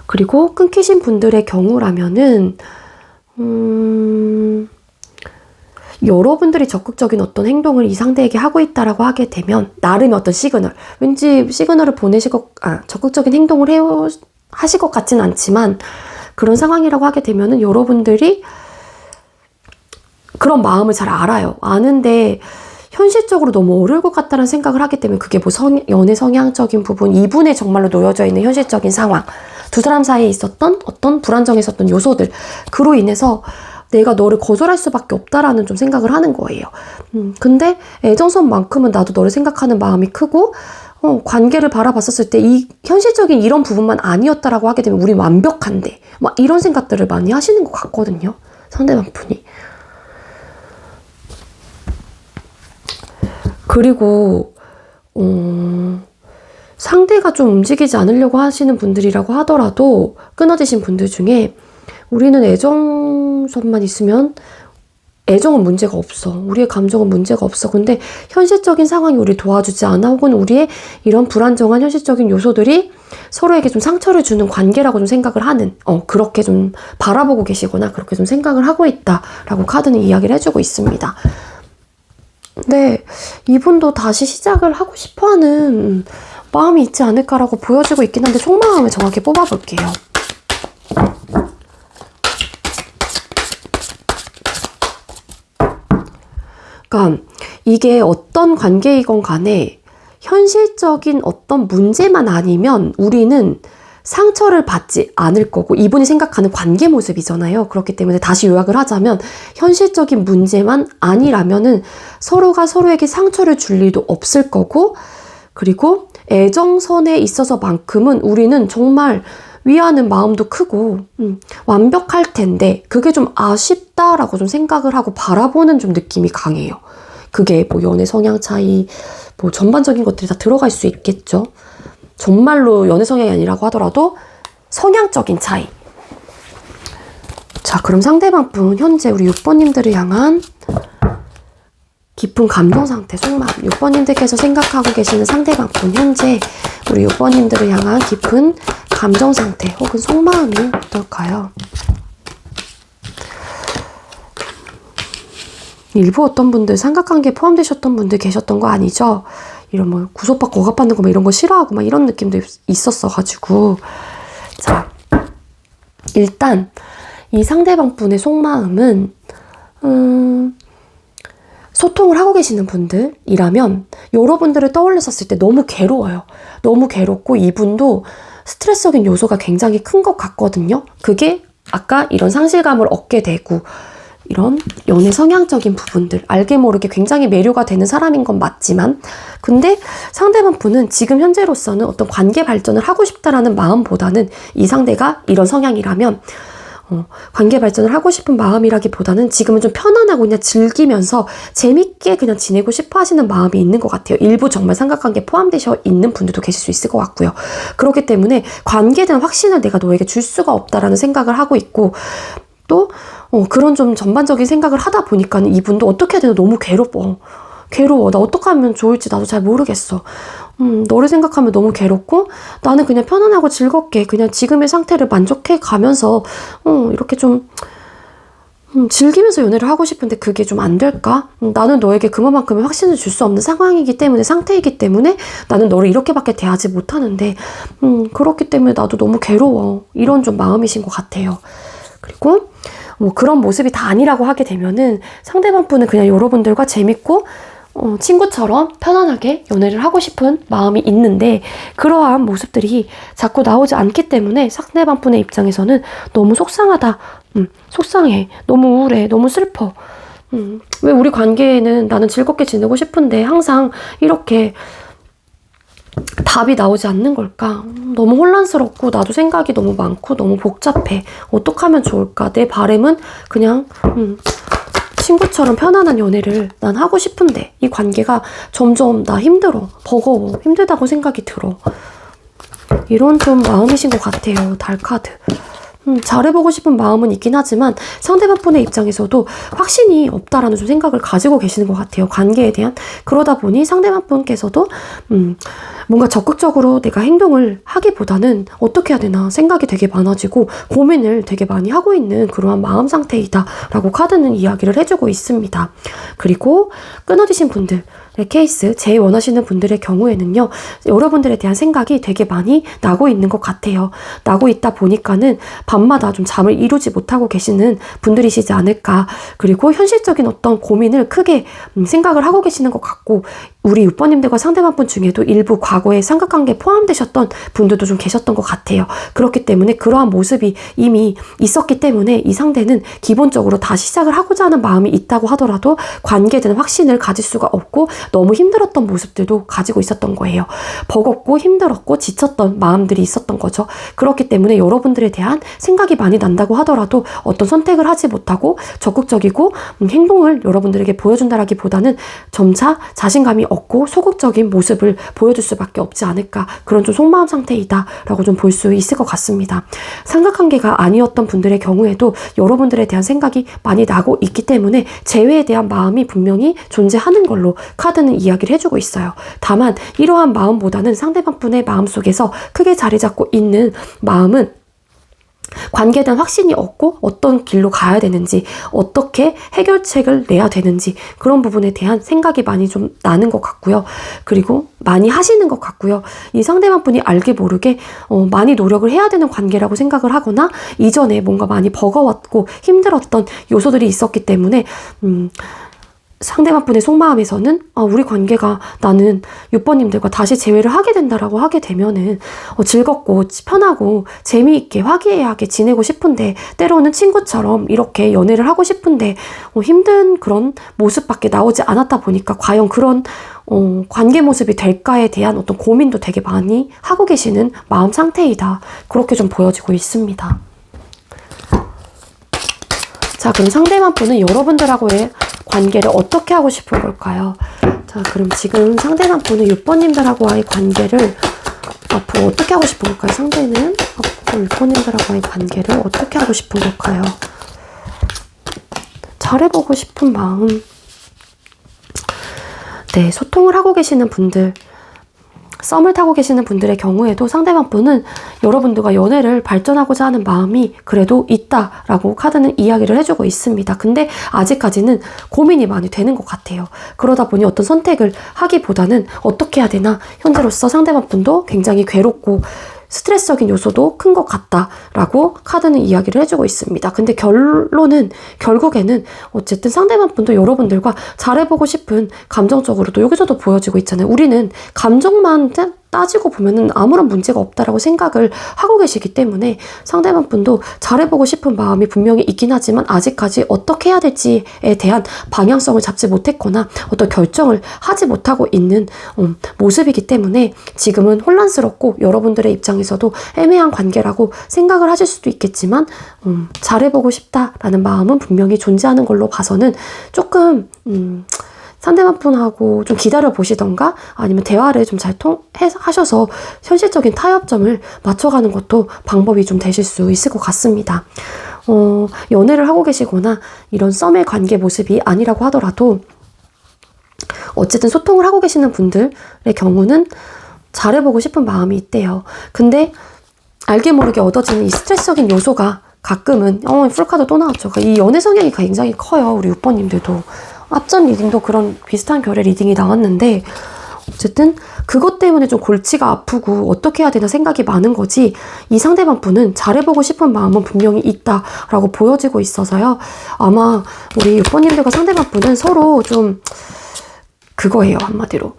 그리고 끊기신 분들의 경우라면은 여러분들이 적극적인 어떤 행동을 이 상대에게 하고 있다라고 하게 되면 나름의 어떤 시그널, 왠지 시그널을 적극적인 행동을 하실 것 같지는 않지만 그런 상황이라고 하게 되면은 여러분들이 그런 마음을 잘 알아요. 아는데 현실적으로 너무 어려울 것 같다는 생각을 하기 때문에 그게 뭐 연애 성향적인 부분, 이분에 정말로 놓여져 있는 현실적인 상황, 두 사람 사이에 있었던 어떤 불안정했었던 요소들, 그로 인해서 내가 너를 거절할 수밖에 없다라는 좀 생각을 하는 거예요. 근데 애정선만큼은 나도 너를 생각하는 마음이 크고 관계를 바라봤었을 때 이 현실적인 이런 부분만 아니었다라고 하게 되면 우린 완벽한데 막 이런 생각들을 많이 하시는 것 같거든요. 상대방분이. 그리고 상대가 좀 움직이지 않으려고 하시는 분들이라고 하더라도 끊어지신 분들 중에 우리는 애정선만 있으면 애정은 문제가 없어. 우리의 감정은 문제가 없어. 근데 현실적인 상황이 우리 도와주지 않아 혹은 우리의 이런 불안정한 현실적인 요소들이 서로에게 좀 상처를 주는 관계라고 좀 생각을 하는 그렇게 좀 바라보고 계시거나 그렇게 좀 생각을 하고 있다라고 카드는 이야기를 해주고 있습니다. 근데 이분도 다시 시작을 하고 싶어하는 마음이 있지 않을까라고 보여지고 있긴 한데 속마음을 정확히 뽑아볼게요. 그러니까 이게 어떤 관계이건 간에 현실적인 어떤 문제만 아니면 우리는 상처를 받지 않을 거고 이분이 생각하는 관계 모습이잖아요. 그렇기 때문에 다시 요약을 하자면 현실적인 문제만 아니라면은 서로가 서로에게 상처를 줄 일도 없을 거고 그리고 애정선에 있어서만큼은 우리는 정말 위하는 마음도 크고 완벽할 텐데 그게 좀 아쉽다라고 좀 생각을 하고 바라보는 좀 느낌이 강해요. 그게 뭐 연애 성향 차이 뭐 전반적인 것들이 다 들어갈 수 있겠죠. 정말로 연애 성향이 아니라고 하더라도 성향적인 차이. 자, 그럼 상대방 분 현재 우리 6번님들을 향한 깊은 감정 상태, 속마음. 6번님들께서 생각하고 계시는 상대방 분 현재 우리 6번님들을 향한 깊은 감정 상태 혹은 속마음이 어떨까요? 일부 어떤 분들 삼각관계에 포함되셨던 분들 계셨던 거 아니죠? 이런 뭐 구속받고 억압받는 거 막 이런 거 싫어하고 막 이런 느낌도 있었어가지고 자 일단 이 상대방 분의 속마음은 소통을 하고 계시는 분들이라면 여러분들을 떠올렸었을 때 너무 괴로워요. 너무 괴롭고 이분도 스트레스적인 요소가 굉장히 큰 것 같거든요. 그게 아까 이런 상실감을 얻게 되고 이런 연애 성향적인 부분들 알게 모르게 굉장히 매료가 되는 사람인 건 맞지만 근데 상대방 분은 지금 현재로서는 어떤 관계 발전을 하고 싶다라는 마음보다는 이 상대가 이런 성향이라면 관계 발전을 하고 싶은 마음이라기보다는 지금은 좀 편안하고 그냥 즐기면서 재밌게 그냥 지내고 싶어 하시는 마음이 있는 것 같아요. 일부 정말 삼각관계에 포함되어 있는 분들도 계실 수 있을 것 같고요. 그렇기 때문에 관계에 대한 확신을 내가 너에게 줄 수가 없다라는 생각을 하고 있고 또 그런 좀 전반적인 생각을 하다 보니까 이분도 어떻게 해야 되나 너무 괴로워. 나 어떻게 하면 좋을지 나도 잘 모르겠어. 너를 생각하면 너무 괴롭고 나는 그냥 편안하고 즐겁게 그냥 지금의 상태를 만족해 가면서 이렇게 좀 즐기면서 연애를 하고 싶은데 그게 좀 안 될까? 나는 너에게 그만큼의 확신을 줄 수 없는 상황이기 때문에 상태이기 때문에 나는 너를 이렇게밖에 대하지 못하는데 그렇기 때문에 나도 너무 괴로워. 이런 좀 마음이신 것 같아요. 그리고 뭐 그런 모습이 다 아니라고 하게 되면은 상대방 분은 그냥 여러분들과 재밌고 친구처럼 편안하게 연애를 하고 싶은 마음이 있는데 그러한 모습들이 자꾸 나오지 않기 때문에 상대방 분의 입장에서는 너무 속상하다. 속상해. 너무 우울해. 너무 슬퍼. 왜 우리 관계에는 나는 즐겁게 지내고 싶은데 항상 이렇게 답이 나오지 않는 걸까? 너무 혼란스럽고 나도 생각이 너무 많고 너무 복잡해. 어떻게 하면 좋을까? 내 바람은 그냥 친구처럼 편안한 연애를 난 하고 싶은데 이 관계가 점점 나 힘들어. 버거워. 힘들다고 생각이 들어. 이런 좀 마음이신 것 같아요. 달카드. 잘해보고 싶은 마음은 있긴 하지만 상대방 분의 입장에서도 확신이 없다라는 좀 생각을 가지고 계시는 것 같아요. 관계에 대한. 그러다 보니 상대방 분께서도 뭔가 적극적으로 내가 행동을 하기보다는 어떻게 해야 되나 생각이 되게 많아지고 고민을 되게 많이 하고 있는 그러한 마음 상태이다 라고 카드는 이야기를 해주고 있습니다. 그리고 끊어지신 분들 케이스 제일 원하시는 분들의 경우에는요 여러분들에 대한 생각이 되게 많이 나고 있는 것 같아요. 나고 있다 보니까는 밤마다 좀 잠을 이루지 못하고 계시는 분들이시지 않을까. 그리고 현실적인 어떤 고민을 크게 생각을 하고 계시는 것 같고 우리 6번님들과 상대방분 중에도 일부 과거에 삼각관계에 포함되셨던 분들도 좀 계셨던 것 같아요. 그렇기 때문에 그러한 모습이 이미 있었기 때문에 이 상대는 기본적으로 다시 시작을 하고자 하는 마음이 있다고 하더라도 관계에 대한 확신을 가질 수가 없고 너무 힘들었던 모습들도 가지고 있었던 거예요. 버겁고 힘들었고 지쳤던 마음들이 있었던 거죠. 그렇기 때문에 여러분들에 대한 생각이 많이 난다고 하더라도 어떤 선택을 하지 못하고 적극적이고 행동을 여러분들에게 보여준다라기보다는 점차 자신감이 없고 소극적인 모습을 보여줄 수밖에 없지 않을까, 그런 좀 속마음 상태이다 라고 좀 볼 수 있을 것 같습니다. 삼각관계가 아니었던 분들의 경우에도 여러분들에 대한 생각이 많이 나고 있기 때문에 재회에 대한 마음이 분명히 존재하는 걸로 카드는 이야기를 해주고 있어요. 다만 이러한 마음보다는 상대방 분의 마음속에서 크게 자리 잡고 있는 마음은 관계에 대한 확신이 없고 어떤 길로 가야 되는지, 어떻게 해결책을 내야 되는지, 그런 부분에 대한 생각이 많이 좀 나는 것 같고요. 그리고 많이 하시는 것 같고요. 이 상대방 분이 알게 모르게 많이 노력을 해야 되는 관계라고 생각을 하거나 이전에 뭔가 많이 버거웠고 힘들었던 요소들이 있었기 때문에 상대방 분의 속마음에서는 우리 관계가 나는 6번님들과 다시 재회를 하게 된다라고 하게 되면은 즐겁고 편하고 재미있게 화기애애하게 지내고 싶은데, 때로는 친구처럼 이렇게 연애를 하고 싶은데 힘든 그런 모습밖에 나오지 않았다 보니까 과연 그런 관계 모습이 될까에 대한 어떤 고민도 되게 많이 하고 계시는 마음 상태이다, 그렇게 좀 보여지고 있습니다. 자, 그럼 상대방 분은 여러분들하고의 관계를 어떻게 하고 싶은 걸까요? 자, 그럼 지금 상대방 분은 6번님들하고의 관계를 앞으로 어떻게 하고 싶은 걸까요? 상대는 앞으로 6번님들하고의 관계를 어떻게 하고 싶은 걸까요? 잘해보고 싶은 마음. 네, 소통을 하고 계시는 분들, 썸을 타고 계시는 분들의 경우에도 상대방 분은 여러분들과 연애를 발전하고자 하는 마음이 그래도 있다라고 카드는 이야기를 해주고 있습니다. 근데 아직까지는 고민이 많이 되는 것 같아요. 그러다 보니 어떤 선택을 하기보다는 어떻게 해야 되나, 현재로서 상대방 분도 굉장히 괴롭고 스트레스적인 요소도 큰 것 같다라고 카드는 이야기를 해주고 있습니다. 근데 결국에는 어쨌든 상대방 분도 여러분들과 잘해보고 싶은 감정적으로도 여기서도 보여지고 있잖아요. 우리는 감정만 따지고 보면은 아무런 문제가 없다라고 생각을 하고 계시기 때문에 상대방 분도 잘해보고 싶은 마음이 분명히 있긴 하지만 아직까지 어떻게 해야 될지에 대한 방향성을 잡지 못했거나 어떤 결정을 하지 못하고 있는 모습이기 때문에 지금은 혼란스럽고 여러분들의 입장에서도 애매한 관계라고 생각을 하실 수도 있겠지만 잘해보고 싶다라는 마음은 분명히 존재하는 걸로 봐서는 조금 상대방 분하고 좀 기다려 보시던가 아니면 대화를 좀 잘 하셔서 현실적인 타협점을 맞춰가는 것도 방법이 좀 되실 수 있을 것 같습니다. 연애를 하고 계시거나 이런 썸의 관계 모습이 아니라고 하더라도 어쨌든 소통을 하고 계시는 분들의 경우는 잘해보고 싶은 마음이 있대요. 근데 알게 모르게 얻어지는 이 스트레스적인 요소가 가끔은 풀카드 또 나왔죠. 이 연애 성향이 굉장히 커요. 우리 6번님들도. 앞전 리딩도 그런 비슷한 결의 리딩이 나왔는데 어쨌든 그것 때문에 좀 골치가 아프고 어떻게 해야 되나 생각이 많은 거지, 이 상대방 분은 잘해보고 싶은 마음은 분명히 있다라고 보여지고 있어서요. 아마 우리 6번님들과 상대방 분은 서로 좀 그거예요, 한마디로.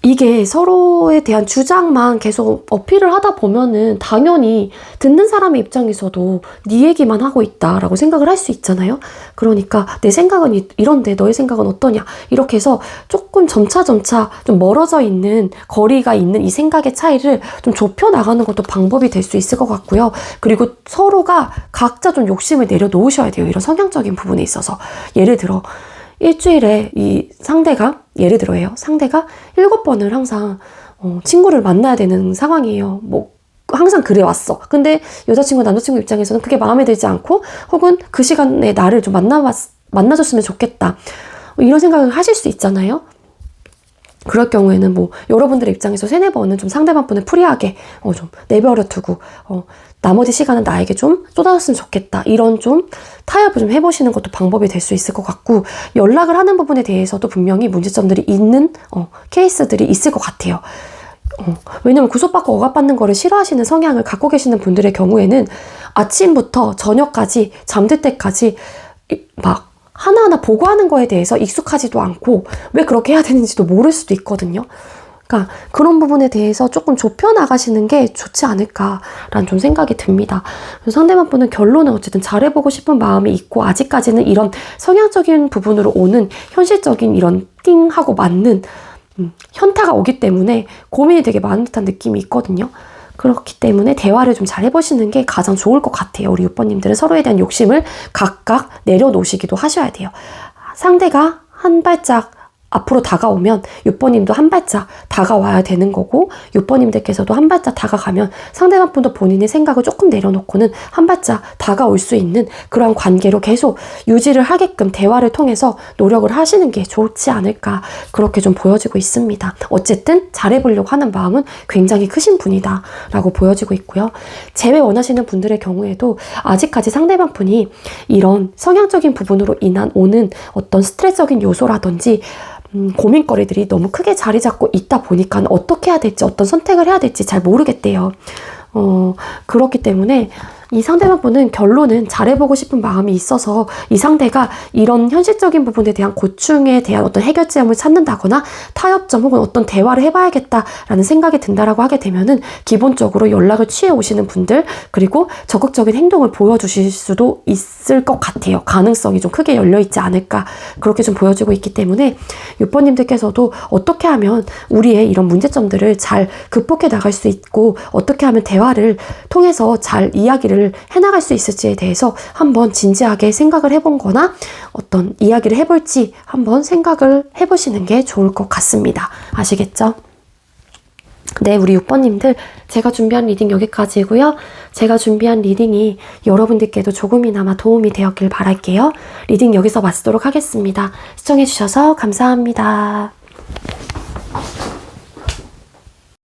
이게 서로에 대한 주장만 계속 어필을 하다 보면은 당연히 듣는 사람의 입장에서도 네 얘기만 하고 있다라고 생각을 할 수 있잖아요. 그러니까 내 생각은 이런데 너의 생각은 어떠냐, 이렇게 해서 조금 점차 좀 멀어져 있는 거리가 있는 이 생각의 차이를 좀 좁혀 나가는 것도 방법이 될 수 있을 것 같고요. 그리고 서로가 각자 좀 욕심을 내려놓으셔야 돼요. 이런 성향적인 부분에 있어서. 예를 들어 일주일에 이 상대가, 예를 들어요, 상대가 7번을 항상 친구를 만나야 되는 상황이에요. 뭐 항상 그래 왔어. 근데 여자친구 남자친구 입장에서는 그게 마음에 들지 않고, 혹은 그 시간에 나를 좀 만나줬으면 좋겠다, 이런 생각을 하실 수 있잖아요. 그럴 경우에는 뭐 여러분들의 입장에서 3-4번은 좀 상대방 분을 프리하게 좀 내버려 두고 나머지 시간은 나에게 좀 쏟아졌으면 좋겠다, 이런 좀 타협을 좀 해보시는 것도 방법이 될 수 있을 것 같고, 연락을 하는 부분에 대해서도 분명히 문제점들이 있는 케이스들이 있을 것 같아요. 왜냐면 구속받고 억압받는 거를 싫어하시는 성향을 갖고 계시는 분들의 경우에는 아침부터 저녁까지 잠들 때까지 막 하나하나 보고하는 거에 대해서 익숙하지도 않고 왜 그렇게 해야 되는지도 모를 수도 있거든요. 그러니까 그런 부분에 대해서 조금 좁혀 나가시는 게 좋지 않을까라는 좀 생각이 듭니다. 상대방 분은 결론은 어쨌든 잘해보고 싶은 마음이 있고 아직까지는 이런 성향적인 부분으로 오는 현실적인 이런 띵 하고 맞는 현타가 오기 때문에 고민이 되게 많은 듯한 느낌이 있거든요. 그렇기 때문에 대화를 좀 잘 해보시는 게 가장 좋을 것 같아요. 우리 6번님들은 서로에 대한 욕심을 각각 내려놓으시기도 하셔야 돼요. 상대가 한 발짝 앞으로 다가오면 6번님도 한 발짝 다가와야 되는 거고 6번님들께서도 한 발짝 다가가면 상대방 분도 본인의 생각을 조금 내려놓고는 한 발짝 다가올 수 있는 그런 관계로 계속 유지를 하게끔 대화를 통해서 노력을 하시는 게 좋지 않을까 그렇게 좀 보여지고 있습니다. 어쨌든 잘해보려고 하는 마음은 굉장히 크신 분이다 라고 보여지고 있고요. 재회 원하시는 분들의 경우에도 아직까지 상대방 분이 이런 성향적인 부분으로 인한 오는 어떤 스트레스적인 요소라든지 고민거리들이 너무 크게 자리 잡고 있다 보니까 어떻게 해야 될지 어떤 선택을 해야 될지 잘 모르겠대요. 그렇기 때문에 이 상대방 분은 결론은 잘해보고 싶은 마음이 있어서 이 상대가 이런 현실적인 부분에 대한 고충에 대한 어떤 해결점을 찾는다거나 타협점 혹은 어떤 대화를 해봐야겠다라는 생각이 든다라고 하게 되면은 기본적으로 연락을 취해 오시는 분들 그리고 적극적인 행동을 보여주실 수도 있을 것 같아요. 가능성이 좀 크게 열려있지 않을까 그렇게 좀 보여지고 있기 때문에 6번님들께서도 어떻게 하면 우리의 이런 문제점들을 잘 극복해 나갈 수 있고 어떻게 하면 대화를 통해서 잘 이야기를 해나갈 수 있을지에 대해서 한번 진지하게 생각을 해본 거나 어떤 이야기를 해볼지 한번 생각을 해보시는 게 좋을 것 같습니다. 아시겠죠? 네, 우리 6번님들 제가 준비한 리딩 여기까지고요. 제가 준비한 리딩이 여러분들께도 조금이나마 도움이 되었길 바랄게요. 리딩 여기서 마치도록 하겠습니다. 시청해주셔서 감사합니다.